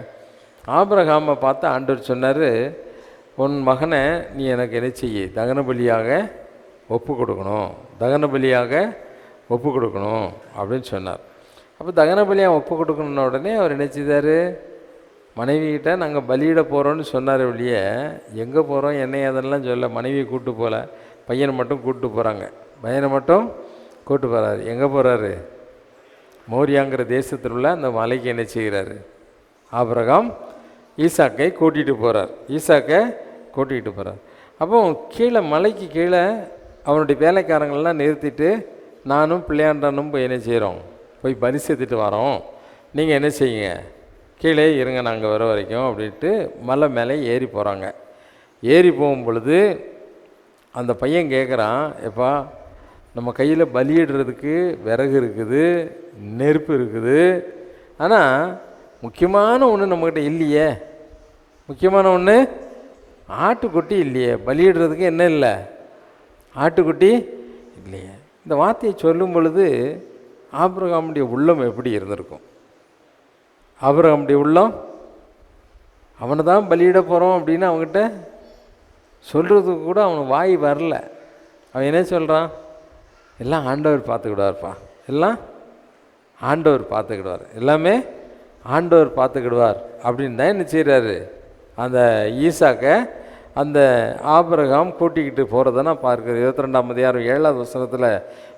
ஆபிரகாமை பார்த்து ஆண்டவர் சொன்னார், உன் மகனை நீ எனக்கு என்ன செய்ய, தகன பலியாக ஒப்பு கொடுக்கணும், தகன பலியாக ஒப்பு கொடுக்கணும் அப்படின்னு சொன்னார். அப்போ தகன பலியாக ஒப்பு கொடுக்கணுன்ன உடனே அவர் என்ன செய்தார்? மனைவிக்கிட்ட நாங்கள் பலியிட போகிறோன்னு சொன்னார். வெளியே எங்கே போகிறோம் என்னை அதெல்லாம் சொல்ல, மனைவியை கூப்பிட்டு போகல, பையனை மட்டும் கூப்பிட்டு போகிறாங்க. பையனை மட்டும் கூப்பிட்டு போகிறாரு. எங்கே போகிறாரு? மோரியாங்கிற தேசத்தில் உள்ள அந்த மலைக்கு என்ன செய்கிறாரு? ஆபிரகாம் ஈசாக்கை கூட்டிகிட்டு போகிறார். ஈசாக்கை கூட்டிகிட்டு போகிறார். அப்போ கீழே மலைக்கு கீழே அவனுடைய வேலைக்காரங்களெலாம் நிறுத்திட்டு நானும் பிள்ளையாண்டானும் போய் என்ன செய்கிறோம்? போய் பலி சேர்த்துட்டு வரோம், நீங்கள் என்ன செய்யுங்க, கீழே இருங்க நாங்கள் வர வரைக்கும் அப்படின்ட்டு மலை மேலே ஏறி போகிறாங்க. ஏறி போகும் பொழுது அந்த பையன் கேட்குறான், எப்பா நம்ம கையில் பலியிடுறதுக்கு விறகு இருக்குது, நெருப்பு இருக்குது, ஆனால் முக்கியமான ஒன்று நம்மக்கிட்ட இல்லையே, முக்கியமான ஒன்று ஆட்டுக்குட்டி இல்லையே, பலியிடுறதுக்கு என்ன இல்லை? ஆட்டுக்குட்டி இல்லையே. இந்த வார்த்தையை சொல்லும் பொழுது ஆபிரகாமுடைய உள்ளம் எப்படி இருந்திருக்கும்? ஆபிரகாமுடைய உள்ளம், அவனை தான் பலியிட போகிறோம் அப்படின்னு அவங்ககிட்ட சொல்கிறதுக்கு கூட அவனுக்கு வாய் வரல. அவன் என்ன சொல்கிறான்? எல்லாம் ஆண்டவர் பார்த்துக்கிடுவார்ப்பா, எல்லாம் ஆண்டவர் பார்த்துக்கிடுவார், எல்லாமே ஆண்டவர் பார்த்துக்கிடுவார் அப்படின்னு தான் என்ன செய்கிறாரு? அந்த ஈசாக்கை அந்த ஆபிரகாம் கூட்டிக்கிட்டு போகிறத நான் பார்க்குறேன். 22ஆம் அதிகாரம் 7வது வசனத்தில்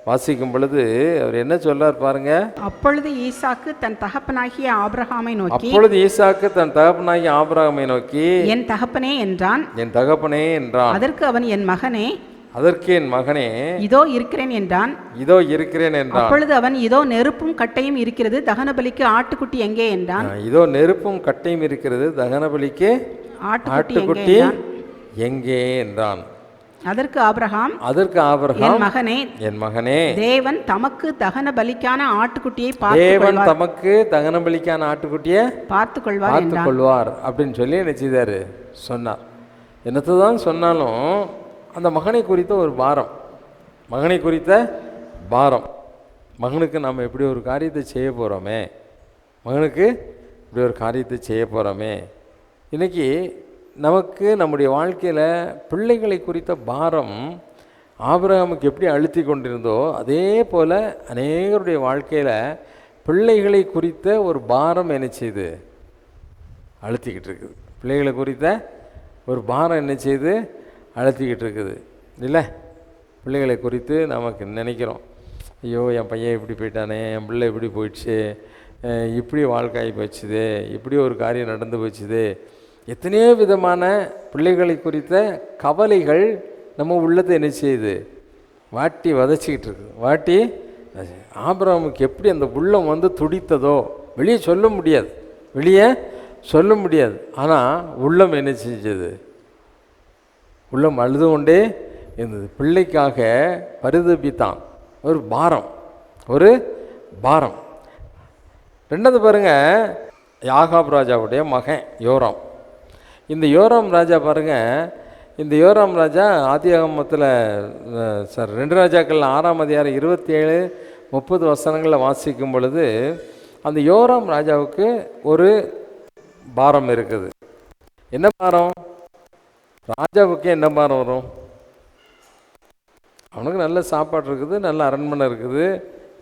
வாசிக்கும் பொழுது அவர் என்ன சொல்றார் பாருங்க. அப்பொழுது ஈசாக்கு தன் தகப்பனாகிய ஆபிரகாமை நோக்கி, அப்பொழுது ஈசாக்கு தன் தகப்பனாகிய ஆபிரகாமை நோக்கி, என் தகப்பனே என்றான். என் தகப்பனே என்றான். அதற்கு அவன், என் மகனே. அதற்கு என் மகனே, இதோ இருக்கிறேன் என்றான். இதோ இருக்கிறேன் என்றான். அப்பொழுது அவன், இதோ நெருப்பும் கட்டையும் இருக்கிறது, தகனபலிக்கு ஆட்டுக்குட்டி எங்கே என்றான். இதோ நெருப்பும் கட்டையும் இருக்கிறது, தகனபலிக்கு ஆட்டுக்குட்டி எங்கே என்றான். அதற்கு ஆபிரகாம், என் மகனே, என் மகனே, தேவன் தமக்கு தகன பலிக்கான ஆட்டுக்குட்டியை பார்த்துக் கொள்வார் அப்படின்னு சொல்லி என்ன செய்தாரு? சொன்னார். என்னத்தை தான் சொன்னாலும் அந்த மகனை குறித்த ஒரு பாரம், மகனை குறித்த பாரம், மகனுக்கு நம்ம இப்படி ஒரு காரியத்தை செய்ய போகிறோமே, மகனுக்கு இப்படி ஒரு காரியத்தை செய்ய போகிறோமே. இன்றைக்கி நமக்கு நம்முடைய வாழ்க்கையில் பிள்ளைகளை குறித்த பாரம் ஆபிரகாமுக்கு எப்படி அழுத்தி கொண்டிருந்தோ அதே போல் அநேகருடைய வாழ்க்கையில் பிள்ளைகளை குறித்த ஒரு பாரம் என்ன செய்யுது? அழுத்திக்கிட்டு இருக்குது. பிள்ளைகளை குறித்த ஒரு பாரம் என்ன செய்யுது? அழுத்திக்கிட்டு இருக்குது இல்லை? பிள்ளைகளை குறித்து நமக்கு நினைக்கிறோம், ஐயோ என் பையன் இப்படி போயிட்டானே, என் பிள்ளை இப்படி போயிடுச்சு, இப்படி வாழ்க்கை ஆகி போச்சுது, இப்படி ஒரு காரியம் நடந்து போச்சுது. எத்தனையோ விதமான பிள்ளைகளை குறித்த கவலைகள் நம்ம உள்ளத்தை என்ன செய்யுது? வாட்டி வதச்சிக்கிட்டு இருக்குது, வாட்டி. ஆபிரகாமுக்கு எப்படி அந்த உள்ளம் வந்து துடித்ததோ வெளியே சொல்ல முடியாது, வெளியே சொல்ல முடியாது. ஆனால் உள்ளம் என்ன செஞ்சது? உள்ளம் அழுது கொண்டே இருந்தது. பிள்ளைக்காக பரிதபித்தான். ஒரு பாரம், ஒரு பாரம். ரெண்டாவது பாருங்கள், யாகாப் ராஜாவுடைய மகன் யோராம். இந்த யோராம் ராஜா பாருங்கள், இந்த யோராம் ராஜா ஆதியாகமத்தில் 2 ராஜாக்கள் 6ஆம் அதிகாரம் 27-30 வசனங்களில் வாசிக்கும் பொழுது அந்த யோராம் ராஜாவுக்கு ஒரு பாரம் இருக்குது. என்ன பாரம்? ராஜாவுக்கு என்ன பாரம் வரும்? அவனுக்கு நல்ல சாப்பாடு இருக்குது, நல்ல அரண்மனை இருக்குது,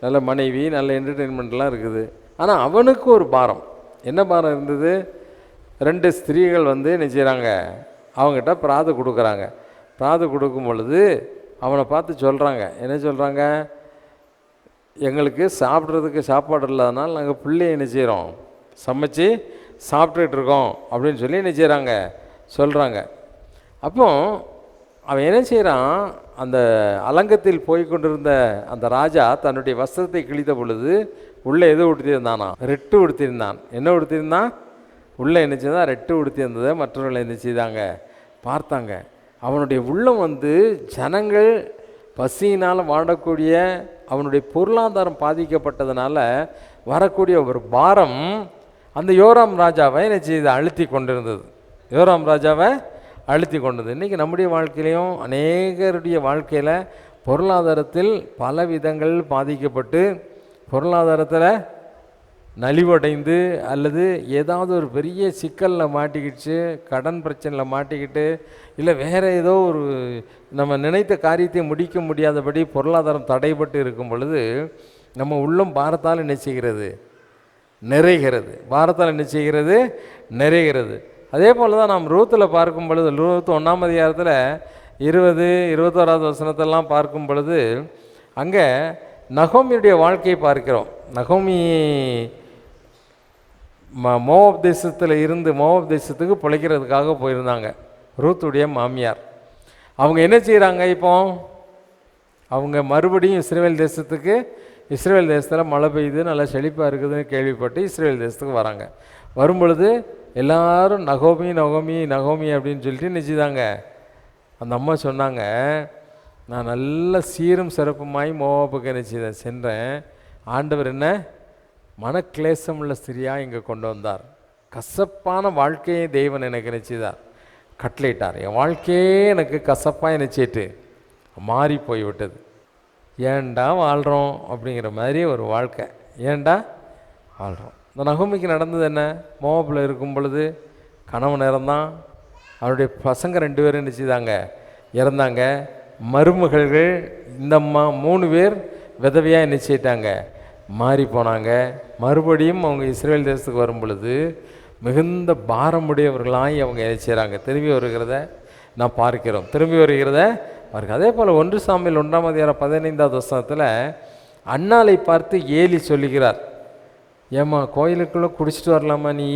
நல்ல மனைவி, நல்ல என்டர்டெயின்மெண்ட்லாம் இருக்குது. ஆனால் அவனுக்கு ஒரு பாரம். என்ன பாரம் இருந்தது? 2 ஸ்திரீகள் வந்து என்ன செய்கிறாங்க? அவங்ககிட்ட பிராது கொடுக்குறாங்க. பிராது கொடுக்கும் பொழுது அவனை பார்த்து சொல்கிறாங்க, என்ன சொல்கிறாங்க? எங்களுக்கு சாப்பிட்றதுக்கு சாப்பாடு இல்லாதனால நாங்கள் பிள்ளைய என்ன செய்கிறோம், சமைச்சு சாப்பிட்டுக்கிட்டு இருக்கோம் அப்படின்னு சொல்லி என்ன செய்கிறாங்க, சொல்கிறாங்க. அப்போ அவன் என்ன செய்கிறான், அந்த அலங்கத்தில் போய் கொண்டிருந்த அந்த ராஜா தன்னுடைய வஸ்திரத்தை கிழித்த பொழுது உள்ளே எது உடுத்தியிருந்தானா, ரெட்டு உடுத்தியிருந்தான். என்ன உடுத்தியிருந்தான், உள்ளே என்ன செய்தான், ரெட்டு உடுத்தியிருந்ததை மற்றவர்கள் என்ன செய்தாங்க, பார்த்தாங்க. அவனுடைய உள்ளம் ஜனங்கள் பசியினால் வாடக்கூடிய அவனுடைய பொருளாதாரம் பாதிக்கப்பட்டதுனால வரக்கூடிய ஒரு பாரம் அந்த யோராம் ராஜாவை என்ன செய்து அழுத்தி கொண்டிருந்தது. யோராம் ராஜாவை அழுத்தி கொண்டது. இன்றைக்கி நம்முடைய வாழ்க்கையிலையும் அநேகருடைய வாழ்க்கையில் பொருளாதாரத்தில் பல விதங்கள் பாதிக்கப்பட்டு பொருளாதாரத்தில் நலிவடைந்து அல்லது ஏதாவது ஒரு பெரிய சிக்கலில் மாட்டிக்கிச்சு, கடன் பிரச்சனையில் மாட்டிக்கிட்டு, இல்லை வேறு ஏதோ ஒரு நம்ம நினைத்த காரியத்தை முடிக்க முடியாதபடி பொருளாதாரம் தடைபட்டு இருக்கும் பொழுது நம்ம உள்ளம் பாரத்தால் என்ன செய்கிறது, நிறைகிறது. பாரத்தால் என்ன செய்கிறது, நிறைகிறது. அதே போல் தான் நாம் ரூத்தில் பார்க்கும் பொழுது, ரூத் 1ஆம் அதிகாரத்தில் 20, 21வது வசனத்தெல்லாம் பார்க்கும் பொழுது அங்கே நகோமியுடைய வாழ்க்கையை பார்க்கிறோம். நகோமி மோவாப் தேசத்தில் இருந்து மோவாப் தேசத்துக்கு பிழைக்கிறதுக்காக போயிருந்தாங்க. ரூத்துடைய மாமியார் அவங்க என்ன செய்கிறாங்க, இப்போ அவங்க மறுபடியும் இஸ்ரவேல் தேசத்தில் மழை பெய்யுது, நல்லா செழிப்பாக இருக்குதுன்னு கேள்விப்பட்டு இஸ்ரவேல் தேசத்துக்கு வராங்க. வரும்பொழுது எல்லாரும் நகோமி அப்படின்னு சொல்லிட்டு நினச்சிதாங்க. அந்த அம்மா சொன்னாங்க, நான் நல்ல சீரும் சிறப்புமாய் மோவாபுக்கு என்ன சென்றேன், ஆண்டவர் என்ன மனக்லேசம் உள்ள ஸ்திரியாக இங்கே கொண்டு வந்தார். கசப்பான வாழ்க்கையை தெய்வன் எனக்கு நினைச்சிதார், கட்டளையிட்டார். என் வாழ்க்கையே எனக்கு கசப்பாக நினச்சிட்டு மாறி போய்விட்டது. ஏண்டா வாழ்கிறோம் அப்படிங்கிற மாதிரி ஒரு வாழ்க்கை, ஏண்டா வாழ்கிறோம். இந்த நகோமிக்கு நடந்தது என்ன, மோவாபில் இருக்கும் பொழுது கணவன் இறந்தான், அவருடைய பசங்க 2 பேரும் நினச்சிதாங்க இறந்தாங்க. மருமகள்கள் இந்த அம்மா 3 பேர் விதவையாக நிச்சயிட்டாங்க, மாறி போனாங்க. மறுபடியும் அவங்க இஸ்ரேல் தேசத்துக்கு வரும் பொழுது மிகுந்த பாரமுடையவர்களாய் அவங்க என்ன செய்கிறாங்க, திரும்பி வருகிறத நான் பார்க்கிறோம். அதே போல் 1 சாமுவேல் 1ஆம் அதிகாரம் 15வது வசனத்தில் அன்னாளை பார்த்து ஏலி சொல்லுகிறார், ஏம்மா கோயிலுக்குள்ளே குடிச்சிட்டு வரலாமா, நீ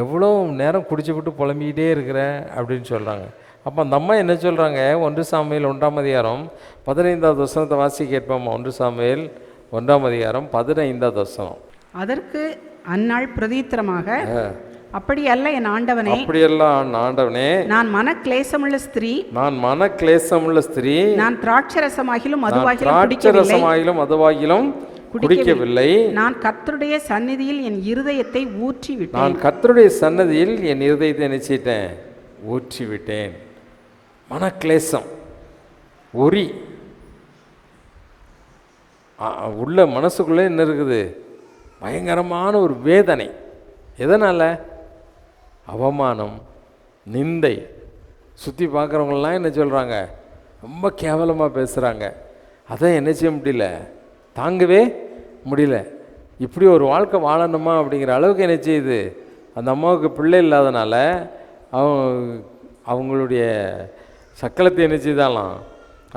எவ்வளோ நேரம் குடிச்சுவிட்டு புலம்பிக்கிட்டே இருக்கிற அப்படின்னு சொல்கிறாங்க. அப்போ அந்த அம்மா என்ன சொல்கிறாங்க, 1 சாமுவேல் 1ஆம் அதிகாரம் 15வது வசனத்தை வாசி கேட்போம்மா. 1 சாமுவேல் 1ஆம் அதிகாரம் 15வது வசனம். அதற்கு அன்னாள் பிரதித்திரமாக, அப்படி அல்ல என் ஆண்டவனே, அப்படியெல்லாம் ஆண்டவனே, நான் மனக்லேசமுள்ள ஸ்திரீ, நான் திராட்சரசமாகிலும் மதுவாகிலும் குடிக்கவில்லை. நான் கர்த்தருடைய சந்நிதியில் என் இருதயத்தை ஊற்றி நினைச்சிட்டேன், ஊற்றி விட்டேன். மனக்லேசம், ஒரி உள்ள மனசுக்குள்ளே என்ன இருக்குது, பயங்கரமான ஒரு வேதனை. எதனால், அவமானம், நிந்தை. சுற்றி பார்க்குறவங்களாம் என்ன சொல்கிறாங்க, ரொம்ப கேவலமாக பேசுகிறாங்க. அதான் என்ன செய்ய முடியல, தாங்கவே முடியல. இப்படி ஒரு வாழ்க்கை வாழணுமா அப்படிங்கிற அளவுக்கு என்ன செய்யுது. அந்த அம்மாவுக்கு பிள்ளை இல்லாதனால அவங்களுடைய சக்கலத்தை என்ன செய்தாலாம்,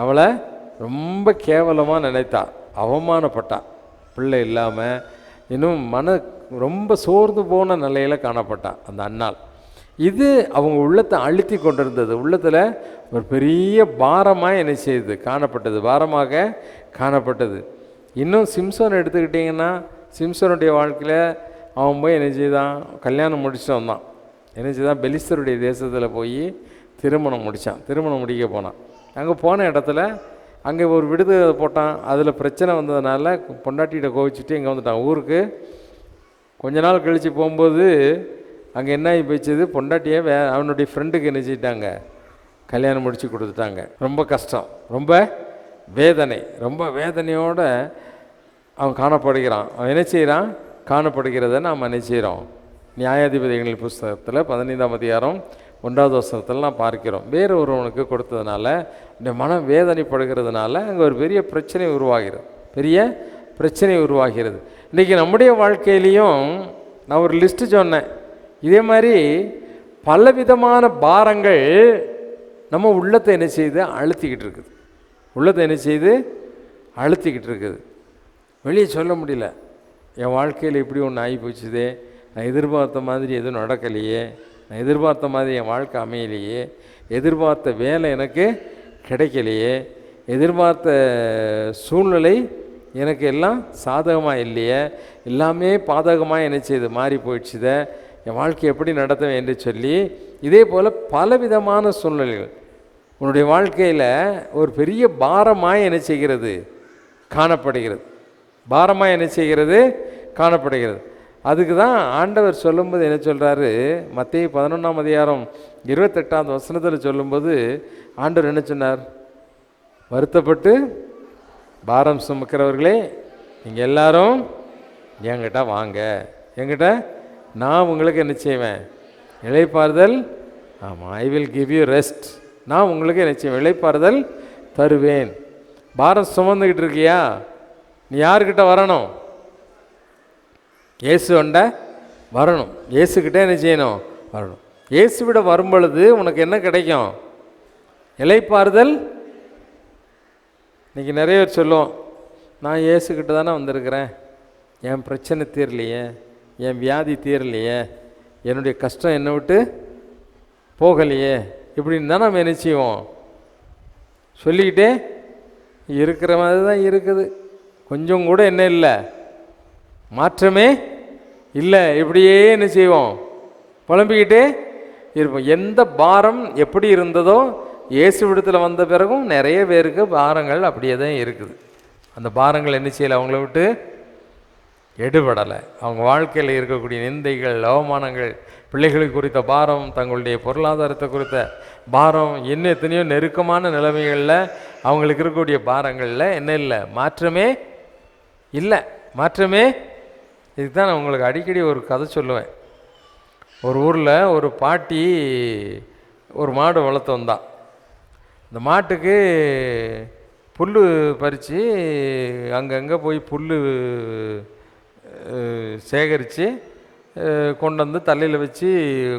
அவளை ரொம்ப கேவலமாக நினைத்தா, அவமானப்பட்டா. பிள்ளை இல்லாமல் இன்னும் ரொம்ப சோர்ந்து போன நிலையில் காணப்பட்டா அந்த அன்னாள். இது அவங்க உள்ளத்தை அழுத்தி கொண்டிருந்தது. உள்ளத்தில் ஒரு பெரிய பாரமாக என்ன செய்யுது, பாரமாக காணப்பட்டது. இன்னும் சிம்சோன் எடுத்துக்கிட்டிங்கன்னா, சிம்சோனுடைய வாழ்க்கையில் அவன் போய் என்ன செய்தான், கல்யாணம் முடிச்சுட்டு வந்தான். என்ன செய்தான், பெலிஸ்தருடைய தேசத்தில் போய் திருமணம் முடிக்க போனான். அங்கே போன இடத்துல அங்கே ஒரு விடுதலை போட்டான். அதில் பிரச்சனை வந்ததுனால பொண்டாட்டிகிட்ட கோவிச்சுட்டு இங்கே வந்துட்டான் ஊருக்கு. கொஞ்ச நாள் கழித்து போகும்போது அங்கே என்ன ஆகி போயிடுச்சது, பொண்டாட்டியை அவனுடைய ஃப்ரெண்டுக்கு என்ன செய்யிட்டாங்க, கல்யாணம் முடித்து கொடுத்துட்டாங்க. ரொம்ப கஷ்டம், ரொம்ப வேதனை, ரொம்ப வேதனையோடு அவன் காணப்படுகிறான். அவன் என்ன செய்கிறான், காணப்படுகிறத நாம் என்ன செய்கிறோம், நியாயாதிபதிகளின் புஸ்தகத்தில் 15ஆம் அதிகாரம் 1வது வசனத்தில் நாம் பார்க்கிறோம். வேறு ஒருவனுக்கு கொடுத்ததுனால இந்த மனம் வேதனைப்படுகிறதுனால அங்கே ஒரு பெரிய பிரச்சனை உருவாகிறது. இன்றைக்கி நம்முடைய வாழ்க்கையிலையும் நான் ஒரு லிஸ்ட்டு சொன்னேன். இதே மாதிரி பலவிதமான பாரங்கள் நம்ம உள்ளத்தை என்ன செய்யுது, அழுத்திக்கிட்டு இருக்குது. வெளியே சொல்ல முடியல. என் வாழ்க்கையில் இப்படி ஒன்று ஆகி போச்சுதே, நான் எதிர்பார்த்த மாதிரி எதுவும் நடக்கலையே, நான் எதிர்பார்த்த மாதிரி என் வாழ்க்கை அமையலையே, எதிர்பார்த்த வேலை எனக்கு கிடைக்கலையே, எதிர்பார்த்த சூழ்நிலை எனக்கு எல்லாம் சாதகமாக இல்லையே, எல்லாமே பாதகமாக என்ன செய்யுது, மாறி போயிடுச்சுதே, என் வாழ்க்கை எப்படி நடத்துவேன் என்று சொல்லி இதே போல் பலவிதமான சூழ்நிலைகள் உன்னுடைய வாழ்க்கையில் ஒரு பெரிய பாரமாக என்ன செய்கிறது, காணப்படுகிறது. பாரமாக என்ன செய்கிறது, காணப்படுகிறது. அதுக்கு தான் ஆண்டவர் சொல்லும்போது என்ன சொல்கிறாரு, மத்தேயு 11ஆம் அதிகாரம் 28ஆம் வசனத்தில் சொல்லும்போது ஆண்டவர் என்ன சொன்னார், வருத்தப்பட்டு பாரம் சுமக்கிறவர்களே நீங்கள் எல்லாரும் என்கிட்ட வாங்க, என்கிட்ட நான் உங்களுக்கு என்ன செய்வேன், இளைப்பாறுதல். ஆமாம், I will give you rest. நான் உங்களுக்கு என்ன செய்வேன், இளைப்பாறுதல் தருவேன். பாரம் சுமந்துக்கிட்டு இருக்கியா, நீ யாருக்கிட்ட வரணும், இயேசுண்ட வரணும். இயேசுக்கிட்ட என்ன செய்யணும், வரணும். இயேசுவிட வரும்பொழுது உனக்கு என்ன கிடைக்கும், இளைப்பாறுதல். இன்றைக்கி நிறைய பேர் சொல்லுவோம், நான் இயேசுக்கிட்ட தானே வந்திருக்கிறேன், என் பிரச்சனை தீரலையே, என் வியாதி தீரலையே, என்னுடைய கஷ்டம் என்னை விட்டு போகலையே, இப்படின்னு தான் நம்ம என்ன செய்வோம், சொல்லிக்கிட்டே இருக்கிற மாதிரி தான் இருக்குது. கொஞ்சம் கூட என்ன இல்லை, மாற்றமே இல்லை. இப்படியே என்ன செய்வோம், புலம்பிக்கிட்டே இருப்போம். எந்த பாரம் எப்படி இருந்ததோ இயேசுவிடத்தில் வந்த பிறகும் நிறைய பேருக்கு பாரங்கள் அப்படியே தான் இருக்குது. அந்த பாரங்கள் என்ன செய்யலை, அவங்கள விட்டு எடுபடலை. அவங்க வாழ்க்கையில் இருக்கக்கூடிய நிந்தைகள், அவமானங்கள், பிள்ளைகளுக்கு குறித்த பாரம், தங்களுடைய பொருளாதாரத்தை குறித்த பாரம், இன்னும் எத்தனையோ நெருக்கமான நிலைமைகளில் அவங்களுக்கு இருக்கக்கூடிய பாரங்களில் என்ன இல்லை, மாற்றமே இல்லை, மாற்றமே. இதுக்கு தான் நான் உங்களுக்கு அடிக்கடி ஒரு கதை சொல்லுவேன். ஒரு ஊரில் ஒரு பாட்டி ஒரு மாடு வளர்த்து வந்தான். இந்த மாட்டுக்கு புல் பறித்து அங்கங்கே போய் புல் சேகரித்து கொண்டு வந்து தலையில் வச்சு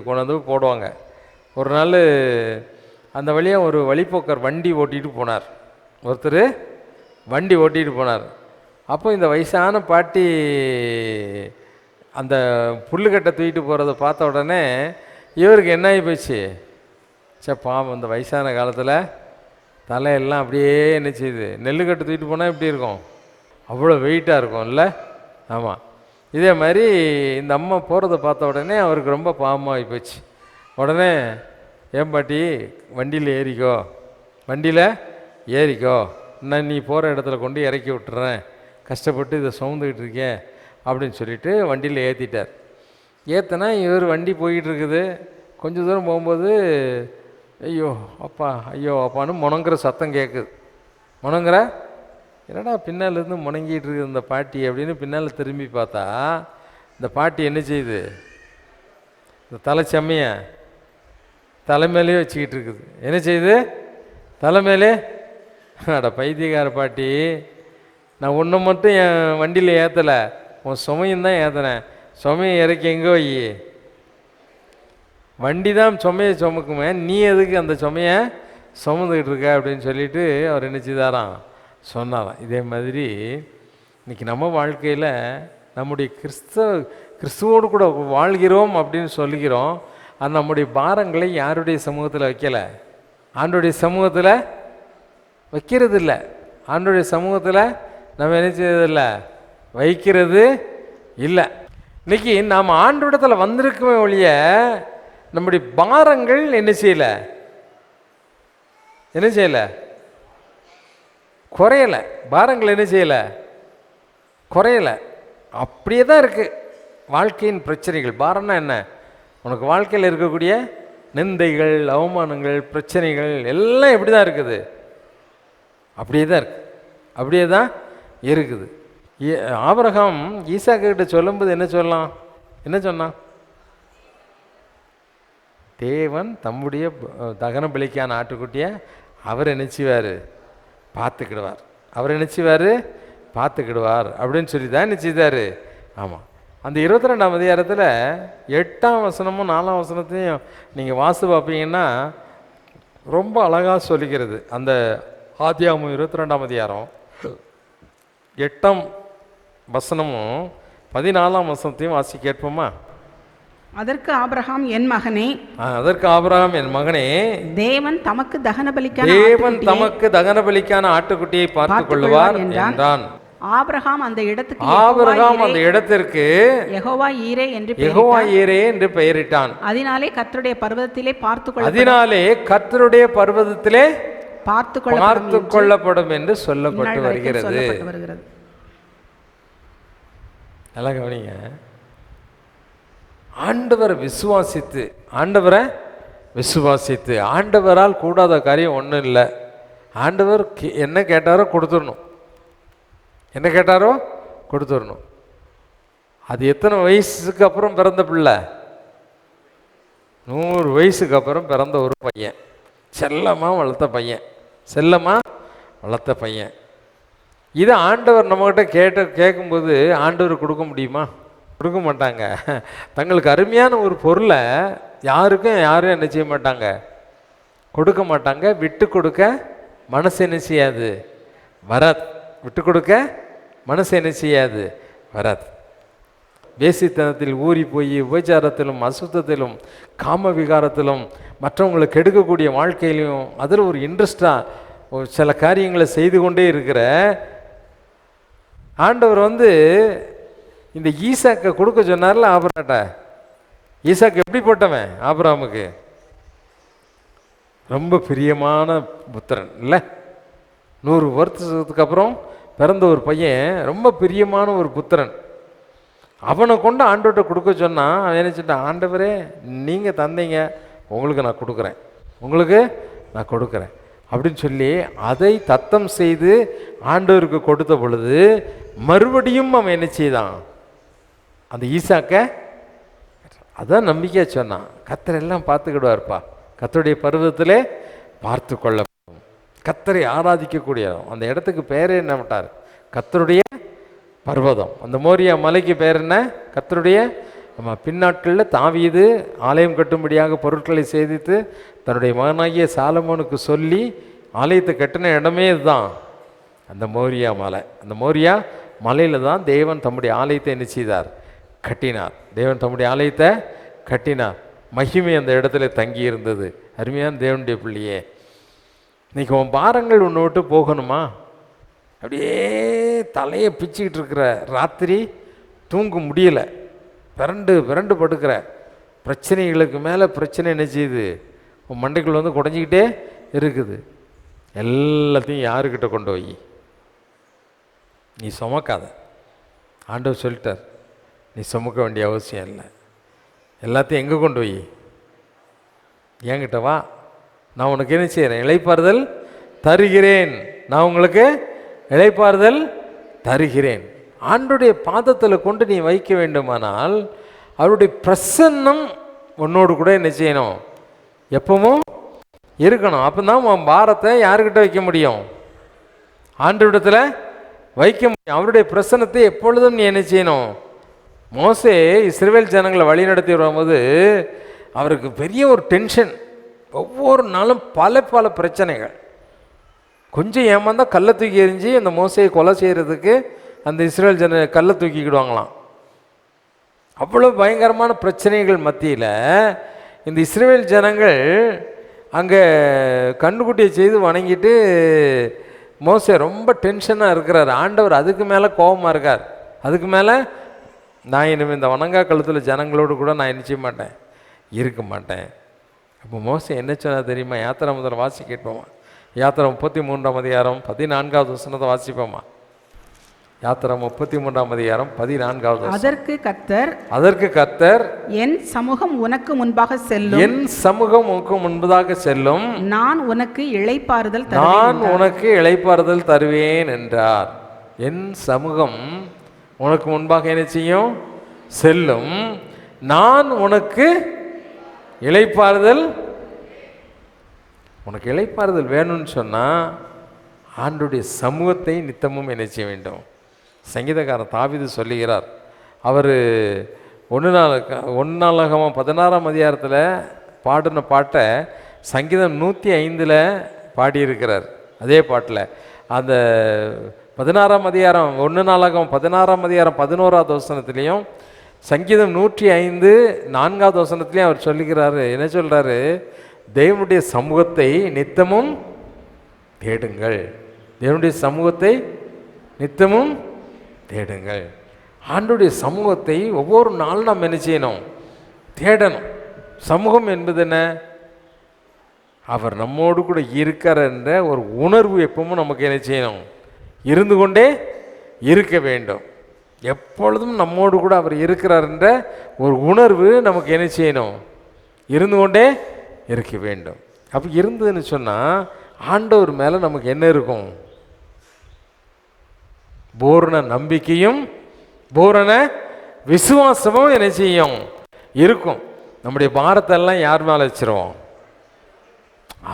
கொண்டு வந்து போடுவாங்க. ஒரு நாள் அந்த வழியாக ஒரு வழிப்போக்கர் வண்டி ஓட்டிகிட்டு போனார். ஒருத்தர் வண்டி ஓட்டிகிட்டு போனார். அப்போ இந்த வயசான பாட்டி அந்த புல்லுக்கட்டை தூக்கிட்டு போகிறத பார்த்த உடனே இவருக்கு என்ன ஆகி போச்சு, பாவம் இந்த வயசான காலத்தில் தலையெல்லாம் அப்படியே என்ன செய்யுது, நெல்லுக்கட்டை தூக்கிட்டு போனால் எப்படி இருக்கும், அவ்வளோ வெயிட்டாக இருக்கும் இல்லை. ஆமாம், இதே மாதிரி இந்த அம்மா போகிறத பார்த்த உடனே அவருக்கு ரொம்ப பாவமாக போச்சு. உடனே ஏன் பாட்டி வண்டியில் ஏறிக்கோ, வண்டியில் ஏறிக்கோ, நான் நீ போகிற இடத்துல கொண்டு இறக்கி விட்டுறேன், கஷ்டப்பட்டு இதை சுமந்துக்கிட்டு இருக்கேன் அப்படின்னு சொல்லிட்டு வண்டியில் ஏற்றிட்டார். ஏற்றினா இவர் வண்டி போய்கிட்டு இருக்குது. கொஞ்சம் தூரம் போகும்போது ஐயோ அப்பா ஐயோ அப்பான்னு முணங்குற சத்தம் கேட்குது. முணங்குற என்னடா பின்னாலேருந்து முணங்கிட்டு இருக்குது இந்த பாட்டி அப்படின்னு பின்னால் திரும்பி பார்த்தா இந்த பாட்டி என்ன செய்யுது, இந்த தலைச்சம்மைய தலைமையிலே வச்சுக்கிட்டு இருக்குது. என்ன செய்யுது, தலைமையிலே. அட பைத்தியக்கார பாட்டி, நான் ஒன்று மட்டும் என் வண்டியில் ஏற்றலை, உன் சுமையும் தான் ஏற்றினேன், சுமையை இறக்கி எங்கே வை, வண்டி தான் சுமையை சுமக்குமே, நீ எதுக்கு அந்த சுமையை சுமந்துக்கிட்டு இருக்க அப்படின்னு சொல்லிட்டு அவர் என்ன செய்தாராம், சொன்னாராம். இதே மாதிரி இன்றைக்கி நம்ம வாழ்க்கையில் நம்முடைய கிறிஸ்துவோடு கூட வாழ்கிறோம் அப்படின்னு சொல்லுகிறோம். அது நம்முடைய பாரங்களை யாருடைய சமூகத்தில் வைக்கலை, ஆண்டோடைய சமூகத்தில் வைக்கிறது இல்லை. ஆண்டோடைய சமூகத்தில் நம்ம என்ன செய்யறதில்லை, வைக்கிறது இல்லை. இன்றைக்கி நாம் ஆண்டோடத்தில் வந்திருக்கவே ஒழிய நம்முடைய பாரங்கள் என்ன செய்யலை, என்ன செய்யலை, குறையலை. பாரங்கள் என்ன செய்யலை, குறையலை, அப்படியே தான் இருக்குது. வாழ்க்கையின் பிரச்சனைகள், பாரம்னா என்ன, உனக்கு வாழ்க்கையில் இருக்கக்கூடிய நிந்தைகள், அவமானங்கள், பிரச்சனைகள் எல்லாம் எப்படி தான் இருக்குது, அப்படியே தான் இருக்குது, அப்படியே தான் இருக்குது. ஆபிரகாம் ஈசாக்கிட்ட சொல்லும்போது என்ன சொல்லலாம், என்ன சொன்னான், தேவன் தம்முடைய தகன பலிக்கான ஆட்டுக்குட்டியை அவர் நினச்சிவார் பார்த்துக்கிடுவார், அவர் நினச்சிவார் பார்த்துக்கிடுவார் அப்படின்னு சொல்லி தான் நினச்சிதார். ஆமாம், அந்த 22ஆம் அதிகாரத்தில் 8ஆம் வசனமும் 4ஆம் வசனத்தையும் நீங்கள் வாசி பார்ப்பீங்கன்னா ரொம்ப அழகாக சொல்லிக்கிறது. அந்த ஆதியாகமம் 22ஆம் அதிகாரம் 8ஆம் வசனமும் 14ஆம் வசனத்தையும் வாசி கேட்போமா? அதற்கு ஆபிரகாம், என் மகனே, அதற்கு ஆபிரகாம், என் மகனே, தேவன் தமக்கு தகன பலிக்கான தமக்கு தகன பலிக்கான ஆட்டுக்குட்டியை பார்த்துக் கொள்ளுவார் என்றான். ஆபிரகாம் அந்த இடத்திற்கு யெகோவா ஈரே என்று பெயரிட்டான். அதனாலே கர்த்தருடைய பர்வதத்திலே பார்த்துக் கொள்ளப்படும் என்று சொல்லப்பட்டு வருகிறது. நல்லா கவனிங்க. ஆண்டவரை விசுவாசித்து ஆண்டவரால் கூடாத காரியம் ஒன்றும் இல்லை. ஆண்டவர் என்ன கேட்டாரோ கொடுத்துடணும். அது எத்தனை வயசுக்கு அப்புறம் பிறந்த பிள்ளை? 100 வயசுக்கு அப்புறம் பிறந்த ஒரு பையன், செல்லமாக வளர்த்த பையன். இதை ஆண்டவர் நம்மகிட்ட கேட்கும்போது ஆண்டவர் கொடுக்க முடியுமா? கொடுக்க மாட்டாங்க. தங்களுக்கு அருமையான ஒரு பொருளை யாரும் என்ன செய்ய மாட்டாங்க, கொடுக்க மாட்டாங்க. விட்டு கொடுக்க மனசு என்ன செய்யாது, வராது. வராது. வேசித்தனத்தில் ஊறி போய் உபச்சாரத்திலும் அசுத்தத்திலும் காம விகாரத்திலும் மற்றவங்களை கெடுக்கக்கூடிய வாழ்க்கையிலையும் அதில் ஒரு இன்ட்ரெஸ்டாக சில காரியங்களை செய்து கொண்டே இருக்கிற ஆண்டவர் இந்த ஈசாக்கை கொடுக்க சொன்னார்ல ஆபிரகாம்கிட்ட. ஈசாக்கு எப்படி போட்டவன்? ஆபிரகாமுக்கு ரொம்ப பிரியமான புத்திரன் இல்லை? 100 வருஷத்துக்கு அப்புறம் பிறந்த ஒரு பையன், ரொம்ப பிரியமான ஒரு புத்திரன். அவனை கொண்டு ஆண்டவர்கிட்ட கொடுக்க சொன்னான். அவன் நினச்சிட்டான், ஆண்டவரே நீங்கள் தந்தீங்க, உங்களுக்கு நான் கொடுக்குறேன் அப்படின்னு சொல்லி அதை தத்தம் செய்து ஆண்டவருக்கு கொடுத்த பொழுது மறுபடியும் அவன் என்ன செய்தான், அந்த ஈசாக்க அதான் நம்பிக்கையாக சொன்னான், கர்த்தர் எல்லாம் பார்த்துக்கிடுவார்ப்பா, கர்த்தருடைய பருவத்திலே பார்த்து கொள்ளப்படும். கர்த்தரை ஆராதிக்கக்கூடிய அந்த இடத்துக்கு பேரே என்ன விட்டார்? கர்த்தருடைய பர்வதம். அந்த மோரியா மலைக்கு பேர் என்ன? கர்த்தருடைய. நம்ம பின்னாட்களில் தாவீது ஆலயம் கட்டும்படியாக பொருட்களை சேதித்து தன்னுடைய மகனாகிய சாலமோனுக்கு சொல்லி ஆலயத்தை கட்டின இடமே இதுதான், அந்த மோரியா மலை. அந்த மோரியா மலையில் தான் தேவன் தம்முடைய ஆலயத்தை என்ன செய்தார்? கட்டினார். தேவன் தம்முடைய ஆலயத்தை கட்டினார். மகிமை அந்த இடத்துல தங்கி இருந்தது. அருமையான தேவனுடைய பிள்ளையே, இன்னைக்கு உன் பாரங்கள் உன்னை விட்டு போகணுமா? அப்படியே தலையை பிச்சுக்கிட்டு இருக்கிற, ராத்திரி தூங்க முடியலை, பிறண்டு படுக்கிற, பிரச்சனைகளுக்கு மேலே பிரச்சனை என்ன செய்யுது, உன் மண்டைக்குள்ள குறைஞ்சிக்கிட்டே இருக்குது. எல்லாத்தையும் யாருக்கிட்ட கொண்டு போய் நீ சுமக்காத. ஆண்டவர் சொல்லிட்டார், நீ சுமக்க வேண்டிய அவசியம் இல்லை. எல்லாத்தையும் எங்கே கொண்டு போய்? என்கிட்ட வா, நான் உனக்கு என்ன செய்கிறேன்? இளைப்பாறுதல் தருகிறேன். நான் உங்களுக்கு இளைப்பாறுதல் தருகிறேன். ஆண்டவருடைய பாதத்தில் கொண்டு நீ வைக்க வேண்டுமானால் அவருடைய பிரசன்னம் உன்னோடு கூட என்ன செய்யணும்? எப்பவும் இருக்கணும். அப்போ தான் உன் பாரத்தை யாருக்கிட்ட வைக்க முடியும்? ஆண்டவரிடத்தில் வைக்க முடியும். அவருடைய பிரசன்னத்தை எப்பொழுதும் நீ என்ன செய்யணும்? மோசே இஸ்ரவேல் ஜனங்களை வழி நடத்தி வரும்போது அவருக்கு பெரிய ஒரு டென்ஷன். ஒவ்வொரு நாளும் பல பிரச்சனைகள். கொஞ்சம் ஏமாந்தால் கல்லை தூக்கி எறிஞ்சு அந்த மோசையை கொலை செய்கிறதுக்கு அந்த இஸ்ரவேல் கல்லை தூக்கிக்கிடுவாங்களாம். அவ்வளோ பயங்கரமான பிரச்சனைகள் மத்தியில் இந்த இஸ்ரவேல் ஜனங்கள் அங்கே கண்ணுக்குட்டியை செய்து வணங்கிட்டு மோசே ரொம்ப டென்ஷனாக இருக்கிறார். ஆண்டவர் அதுக்கு மேலே கோபமாக இருக்கார். அதுக்கு மேலே நான் இனிமேல் இந்த வணங்கா கழுத்தில் ஜனங்களோடு கூட நான் என்ன செய்ய மாட்டேன், இருக்க மாட்டேன். அப்போ மோசே என்ன சொன்னா தெரியுமா? யாத்திரை முதல்ல வாசி கேட்போமா? யாத்திரை 33ஆம் அதிகாரம் 14வது வசனத்தை வாசிப்போமா? யாத்திரை 33ஆம் அதிகாரம் 14வது. அதற்கு கர்த்தர் என் சமூகம் உனக்கு முன்பாக செல்லும், நான் உனக்கு இளைப்பாறுதல் தருவேன் என்றார். என் சமூகம் உனக்கு முன்பாக என்ன செய்யும்? செல்லும், நான் உனக்கு இளைப்பாறுதல். உனக்கு இளைப்பாறுதல் வேணும்னு சொன்னால் ஆண்டவருடைய சமூகத்தை நித்தமும் என்ன செய்ய வேண்டும்? சங்கீதக்காரன் தாவீது சொல்லுகிறார். அவர் 1 நாளாகமம் 16ஆம் அதிகாரத்தில் பாடின பாட்டை சங்கீதம் 105 பாடியிருக்கிறார். அதே பாட்டில் அந்த 16ஆம் அதிகாரம் 1 நாளாகமம் 16ஆம் அதிகாரம் 11வது வசனத்திலையும் சங்கீதம் 105 4வது வசனத்திலையும் அவர் சொல்லுகிறாரு. என்ன சொல்றாரு? தேவனுடைய சமூகத்தை நித்தமும் தேடுங்கள். தேவனுடைய சமூகத்தை நித்தமும் தேடுங்கள். ஆண்டவருடைய சமூகத்தை ஒவ்வொரு நாளும் நாம் என்ன செய்யணும்? தேடணும். சமூகம் என்பது என்ன? அவர் நம்மோடு கூட இருக்கார் என்ற ஒரு உணர்வு எப்பவும் நமக்கு என்ன செய்யணும்? இருந்து கொண்டே இருக்க வேண்டும். எப்பொழுதும் நம்மோடு கூட அவர் இருக்கிறார் என்ற ஒரு உணர்வு நமக்கு என்ன செய்யணும்? இருந்து கொண்டே இருக்க வேண்டும். அப்போ இருந்ததுன்னு சொன்னால் ஆண்டவர் மேலே நமக்கு என்ன இருக்கும்? பூரண நம்பிக்கையும் பூரண விசுவாசமும் என்ன செய்யும்? இருக்கும். நம்முடைய பாரத்தெல்லாம் யார் மேலே வச்சிருவோம்?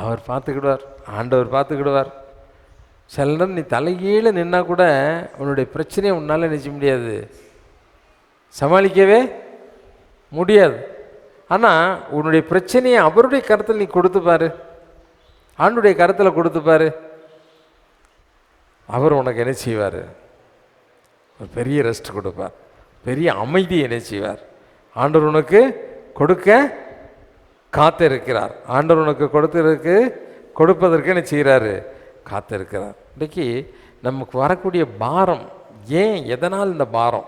அவர் பார்த்துக்கிடுவார். ஆண்டவர் பார்த்துக்கிடுவார். சில நேரம் நீ தலைகீழ நின்னா கூட உன்னுடைய பிரச்சனையை உன்னால் நினைச்ச முடியாது, சமாளிக்கவே முடியாது. ஆனால் உன்னுடைய பிரச்சனையை அவருடைய கருத்தில் நீ கொடுத்துப்பாரு, ஆண்டுடைய கருத்தில் கொடுத்துப்பாரு, அவர் உனக்கு என்ன செய்வார்? ஒரு பெரிய ரெஸ்ட் கொடுப்பார், பெரிய அமைதி என்ன செய்வார்? ஆண்டவர் உனக்கு கொடுக்க காத்திருக்கிறார். ஆண்டவர் உனக்கு கொடுப்பதற்கு என்ன செய்கிறாரு? காத்திருக்கிறார். இன்றைக்கி நமக்கு வரக்கூடிய பாரம் ஏன், எதனால் இந்த பாரம்,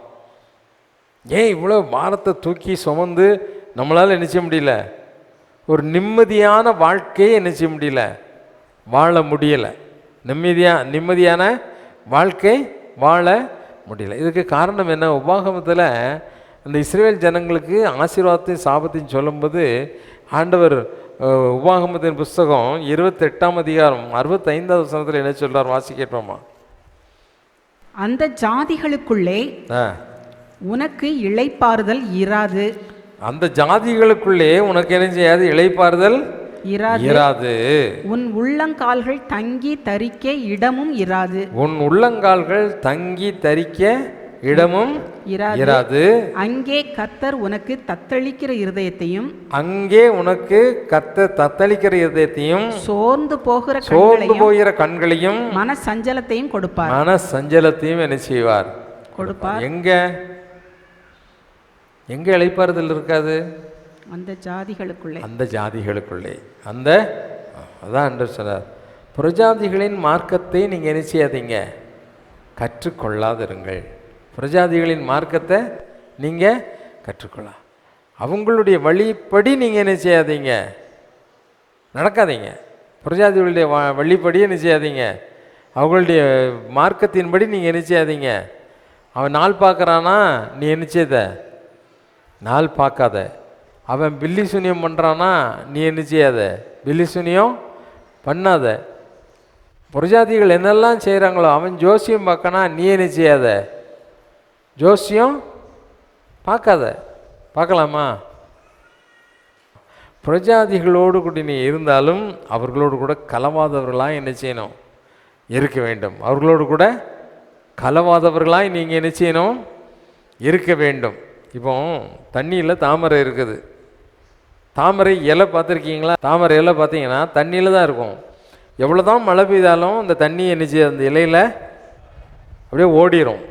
ஏன் இவ்வளோ பாரத்தை தூக்கி சுமந்து நம்மளால் என்ன செய்ய முடியல? ஒரு நிம்மதியான வாழ்க்கையை என்ன செய்ய முடியல? வாழ முடியலை. நிம்மதியான வாழ்க்கை வாழ முடியல. இதுக்கு காரணம் என்ன? உபாகமத்தில் அந்த இஸ்ரவேல் ஜனங்களுக்கு ஆசீர்வாதத்தையும் சாபத்தையும் சொல்லும்போது ஆண்டவர் உபாகமத்தின் புஸ்தகம் 28ஆம் அதிகாரம் 65வது வசனத்தில் என்ன சொல்றார்? வாசி கேட்போமா? அந்த ஜாதிகளுக்குள்ளே உனக்கு இளைப்பாறுதல் இராது. அந்த ஜாதிகளுக்குள்ளே உனக்கு என்ன செய்யாது? இளைப்பாறுதல் இராது. உன் உள்ளங்கால்கள் தங்கி தரிக்க இடமும் இராது. உன் உள்ளங்கால்கள் தங்கி தரிக்க இடமும் இராது. அங்கே கர்த்தர் உனக்கு தத்தளிக்கிற இருதயத்தையும், அங்கே உனக்கு கர்த்தர் தத்தளிக்கிற இருதயத்தையும், சோர்ந்து போகிற கண்களையும் மன சஞ்சலத்தையும் கொடுப்பார். மன சஞ்சலத்தையும் என்ன செய்வார்? கொடுப்பார். எங்க இளைப்பாறுதல் இருக்காது? அந்த ஜாதிகளுக்குள்ளே. அதான் என்று சொன்னார். புறஜாதிகளின் மார்க்கத்தை நீங்கள் என்ன செய்யாதீங்க? கற்றுக்கொள்ளாதிருங்கள். புறஜாதிகளின் மார்க்கத்தை நீங்கள் கற்றுக்கொள்ளலாம். அவங்களுடைய வழிப்படி நீங்கள் என்ன செய்யாதீங்க? நடக்காதீங்க. புறஜாதிகளுடைய வழிப்படி என்ன செய்யாதீங்க? அவங்களுடைய மார்க்கத்தின்படி நீங்கள் என்ன செய்யாதீங்க? அவன் நாள் பார்க்குறானா, நீ என்ன செய்த? நாள் பார்க்காத. அவன் பில்லி சூனியம் பண்ணுறானா, நீ என்ன செய்யாத? பில்லி சூனியம் பண்ணாத. புறஜாதிகள் என்னெல்லாம் செய்கிறாங்களோ, அவன் ஜோசியம் பார்க்கனா, நீ என்ன செய்யாத? ஜோசியம் பார்க்கலாமா? புறஜாதிகளோடு கூட நீ இருந்தாலும் அவர்களோடு கூட கலவாதவர்களாக என்ன செய்யணும்? இருக்க வேண்டும். அவர்களோடு கூட கலவாதவர்களாக நீங்கள் என்ன செய்யணும்? இருக்க வேண்டும். இப்போ தண்ணியில் தாமரை இருக்குது. தாமரை இலை பார்த்துருக்கீங்களா? தாமரை இலை பார்த்தீங்கன்னா தண்ணியில் தான் இருக்கும். எவ்வளோ தான் மழை பெய்தாலும் அந்த தண்ணி என்ன செய்ய, அந்த இலையில் அப்படியே ஓடிடும்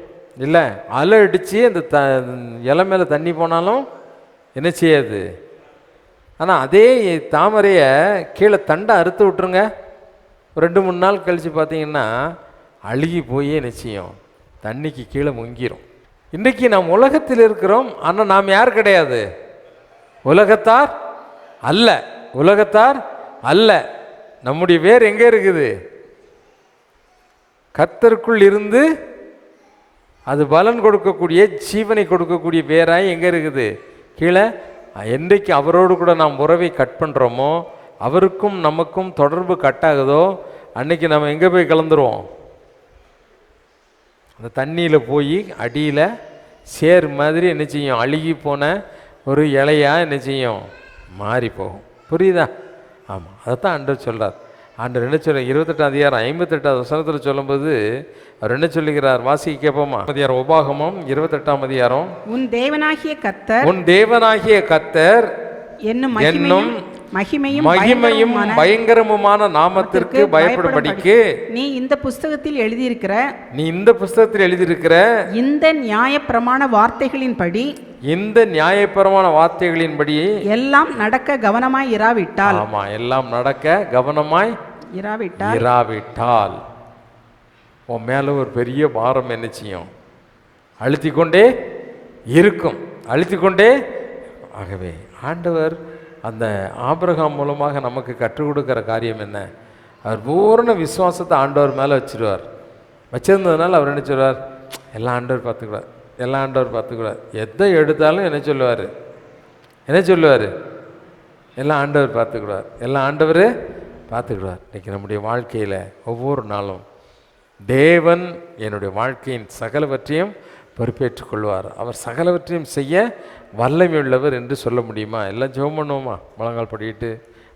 இல்லை? அலை அடித்து அந்த இலை மேலே தண்ணி போனாலும் என்ன செய்யாது. ஆனால் அதே தாமரையை கீழே தண்டை அறுத்து விட்டுருங்க, 2-3 நாள் கழித்து பார்த்தீங்கன்னா அழுகி போய் என்ன செய்யும்? தண்ணிக்கு கீழே முங்கிரும். இன்றைக்கி நாம் உலகத்தில் இருக்கிறோம், ஆனால் நாம் யார் கிடையாது? உலகத்தார் அல்ல. நம்முடைய வேர் எங்கே இருக்குது? கர்த்தருக்குள் இருந்து அது பலன் கொடுக்கக்கூடிய, ஜீவனை கொடுக்கக்கூடிய வேராய் எங்கே இருக்குது? கீழே. என்றைக்கு அவரோடு கூட நாம் உறவை கட் பண்ணுறோமோ, அவருக்கும் நமக்கும் தொடர்பு கட்டாகுதோ, அன்னைக்கு நம்ம எங்கே போய் கலந்துருவோம்? அந்த தண்ணியில் போய் அடியில் சேர் மாதிரி என்ன செய்யும்? அழுகி போன ஒரு இலையாக என்ன செய்யும்? மாறி போகும். புரியுதா? ஆமாம், அதைத்தான் ஆண்டவர் சொல்கிறார். ஆண்டவர் என்ன சொல்ல 28ஆம் அதிகாரம் 58வது வசனத்தில் சொல்லும்போது அவர் என்ன சொல்லுகிறார்? வாசிக்க கேட்போமா? உபாகமம் 28ஆம் அதிகாரம். உன் தேவனாகிய கர்த்தர் என்னும் மகிமையும் பயங்கரமுமான நாமத்திற்கு பயப்படும்படிக்கு நீ இந்த புஸ்தகத்தில் எழுதியிருக்கிற இந்த நியாயப்பிரமாண வார்த்தைகளின்படி எல்லாம் நடக்க கவனமாய் இராவிட்டால், எல்லாம் நடக்க கவனமாய் இராவிட்டால் உன் மேல ஒரு பெரிய பாரம் என்ன செய்யும்? அழுத்திக்கொண்டே இருக்கும், அழுத்திக்கொண்டே. ஆகவே ஆண்டவர் அந்த ஆபிரகாம் மூலமாக நமக்கு கற்றுக் கொடுக்குற காரியம் என்ன? அவர் பூரண விசுவாசத்தை ஆண்டவர் மேலே வச்சிருவார். வச்சிருந்ததுனால அவர் என்ன சொல்வார்? எல்லாம் ஆண்டவர் பார்த்துக்குவார், எல்லாம் ஆண்டவர் பார்த்துக்குவார். எதை எடுத்தாலும் என்ன சொல்லுவார்? எல்லாம் ஆண்டவர் பார்த்துக்கிடுவார், எல்லாம் ஆண்டவர் பார்த்துக்கிடுவார். இன்றைக்கி நம்முடைய வாழ்க்கையில் ஒவ்வொரு நாளும் தேவன் என்னுடைய வாழ்க்கையின் சகலவற்றையும் பொறுப்பேற்றுக் கொள்வார். அவர் சகலவற்றையும் செய்ய வல்லமை உள்ளவர் என்று சொல்ல முடியுமா? எல்லாம் ஜெபம் பண்ணுவோமா? முழங்கால் படிக்கிட்டு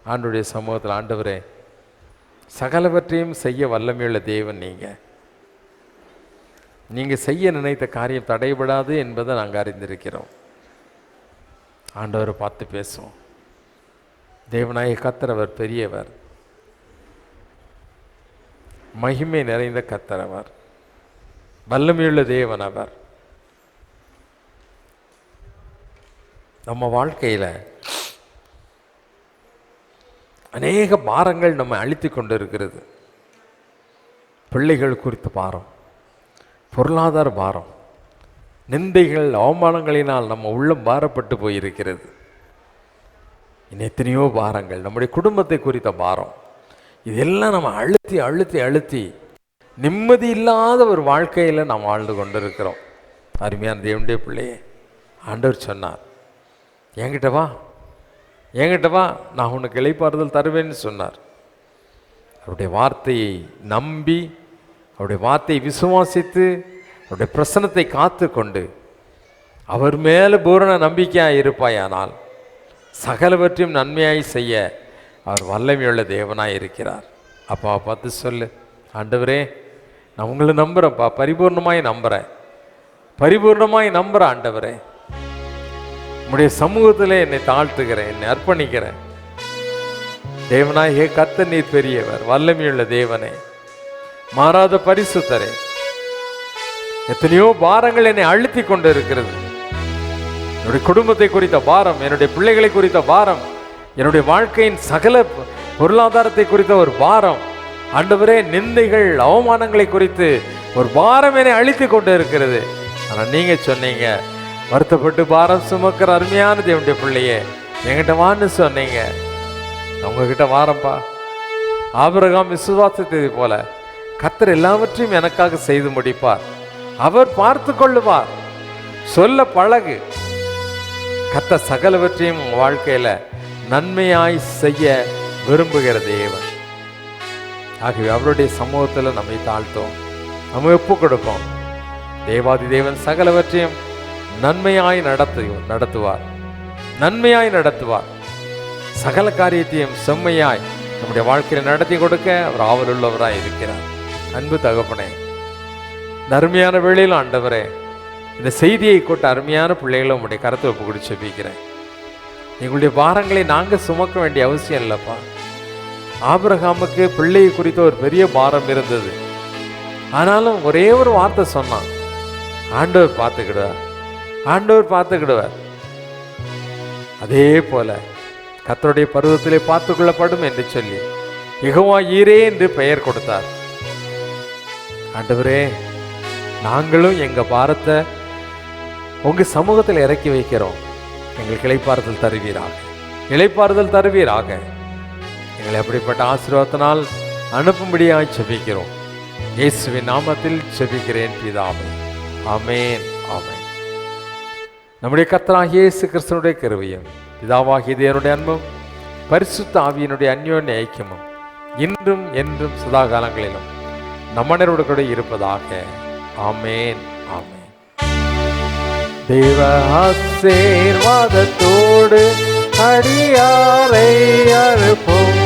ஆண்டவருடைய சமூகத்தில், ஆண்டவரே சகலவற்றையும் செய்ய வல்லமையுள்ள தேவன், நீங்கள் செய்ய நினைத்த காரியம் தடைபடாது என்பதை நாங்கள் அறிந்திருக்கிறோம். ஆண்டவரை பார்த்து பேசுவோம். தேவனாய கர்த்தர் அவர் பெரியவர், மகிமை நிறைந்த கர்த்தர் அவர், வல்லமையுள்ள தேவன் அவர். நம்ம வாழ்க்கையில் அநேக பாரங்கள் நம்ம அழித்து கொண்டு இருக்கிறது. பிள்ளைகள் குறித்த பாரம், பொருளாதார பாரம், நிந்தைகள், அவமானங்களினால் நம்ம உள்ளம் பாரப்பட்டு போயிருக்கிறது. இன்னும் எத்தனையோ பாரங்கள், நம்முடைய குடும்பத்தை குறித்த பாரம், இதெல்லாம் நம்ம அழுத்தி அழுத்தி அழுத்தி நிம்மதி இல்லாத ஒரு வாழ்க்கையில் நாம் வாழ்ந்து கொண்டிருக்கிறோம். அருமையான தேவனுடைய பிள்ளையே, ஆண்டவர் சொன்னார், என்கிட்ட வா, நான் உனக்கு இளைப்பாறுதல் தருவேன்னு சொன்னார். அவருடைய வார்த்தையை நம்பி, அவருடைய வார்த்தையை விசுவாசித்து, அவருடைய பிரசன்னத்தை காத்து கொண்டு அவர் மேலே பூரண நம்பிக்கையாக இருப்பாயானால் சகலவற்றையும் நன்மையாய் செய்ய அவர் வல்லமையுள்ள தேவனாய் இருக்கிறார். அப்பா பார்த்து சொல்லு, ஆண்டவரே நான் உங்களை நம்புகிறேன்ப்பா, பரிபூர்ணமாய் நம்புகிறேன் ஆண்டவரே. உம்முடைய சமூகத்தில் என்னை தாழ்த்துகிறேன், என்னை அர்ப்பணிக்கிறேன். தேவனாய் கர்த்தர் நீர் பெரியவர், வல்லமையுள்ள தேவனே, மாறாத பரிசுத்தரே. எத்தனையோ பாரங்கள் என்னை அழுத்தி கொண்டு இருக்கிறது. என்னுடைய குடும்பத்தை குறித்த பாரம், என்னுடைய பிள்ளைகளை குறித்த பாரம், என்னுடைய வாழ்க்கையின் சகல பொருளாதாரத்தை குறித்த ஒரு பாரம், ஆண்டவரே நிந்தைகள், அவமானங்களை குறித்து ஒரு பாரம் என்னை அழித்து கொண்டு இருக்கிறது. ஆனால் நீங்கள் சொன்னீங்க, வருத்தப்பட்டு பாரம் சுமக்கிற அருமையான தேவனுடைய பிள்ளையே என்கிட்ட வான்னு சொன்னீங்க. உங்ககிட்ட வாரம்பா. ஆபிரகாம் விசுவாசத்தை போல கர்த்தர் எல்லாவற்றையும் எனக்காக செய்து முடிப்பார், அவர் பார்த்து கொள்ளுவார். சொல்ல பழகு. கர்த்தர் சகலவற்றையும் வாழ்க்கையில நன்மையாய் செய்ய விரும்புகிற தேவன். ஆகவே அவருடைய சமூகத்தில் நம்மை தாழ்த்தோம், நம்ம ஒப்பு கொடுப்போம். தேவாதி தேவன் சகலவற்றையும் நன்மையாய் நடத்துவார், நன்மையாய் நடத்துவார். சகல காரியத்தையும் செம்மையாய் நம்முடைய வாழ்க்கையில் நடத்தி கொடுக்க அவர் ஆவலுள்ளவராய் இருக்கிறார். அன்பு தகப்பனே, இந்த அருமையான வேளையில் ஆண்டவரே, இந்த செய்தியை கொட்ட அருமையான பிள்ளைகளை உங்களுடைய கருத்தை ஒப்பு கொடுத்து செபிக்கிறேன். எங்களுடைய பாரங்களை நாங்கள் சுமக்க வேண்டிய அவசியம் இல்லைப்பா. ஆபிரகாமுக்கு பிள்ளையை குறித்த ஒரு பெரிய பாரம் இருந்தது. ஆனாலும் ஒரே ஒரு வார்த்தை சொன்னான், ஆண்டவர் பார்த்துக்கிடுவார். அதே போல கர்த்தருடைய பருவத்திலே பார்த்துக் கொள்ளப்படும் என்று சொல்லி யெகோவா ஈரே என்று பெயர் கொடுத்தார். ஆண்டவரே, நாங்களும் எங்க பாரத்தை உங்க சமூகத்தில் இறக்கி வைக்கிறோம். எங்களுக்கு இளைப்பாறுதல் தருவீராக. எங்களை அப்படிப்பட்ட ஆசீர்வாதத்தினால் அனுப்பும்படியாய் செபிக்கிறோம். இயேசுவின் நாமத்தில் செபிக்கிறேன் பிதாவே, ஆமென், ஆமென். நம்முடைய கர்த்தராகிய இயேசு கிறிஸ்துவினுடைய கிருபையும், பிதாவாகிய தேவனுடைய அன்பும், பரிசுத்த ஆவியினுடைய அந்யோன்ய ஐக்கியமும் இன்றும் என்றும் சதாகாலங்களிலும் நம்மனரோடு கூட இருப்பதாக. ஆமென், ஆமென். தேவ ஆசீர்வாதத்தோடு அடியாரை அறுப்போம்.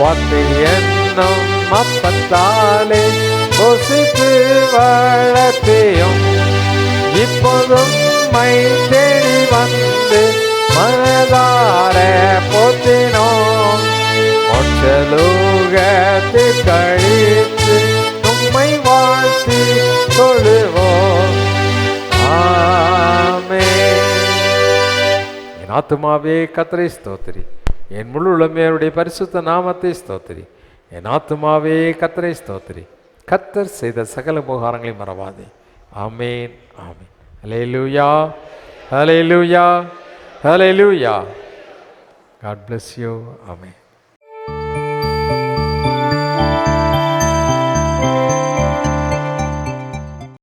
வார்த்தை என்னும் அப்பத்தாலே பொசித்து வளர்த்தியும் இப்போதும் மை தேடி வந்து மனதார போற்றினோம் மோட்சலோகத்தில் கழித்து உம்மை வாழ்த்தி தொழுவோம். ஆமென். என் ஆத்துமாவே கர்த்தரை ஸ்தோத்திரி, என் முழு உளமையருடைய பரிசுத்த நாமத்தை ஸ்தோத்திரி. என் ஆத்துமாவே கர்த்தரை ஸ்தோத்திரி, கர்த்தர் செய்த சகல உபகாரங்களையும் மறவாதே. ஆமென், ஆமென். ஹல்லேலூயா, ஹல்லேலூயா, ஹல்லேலூயா. God bless you. Amen.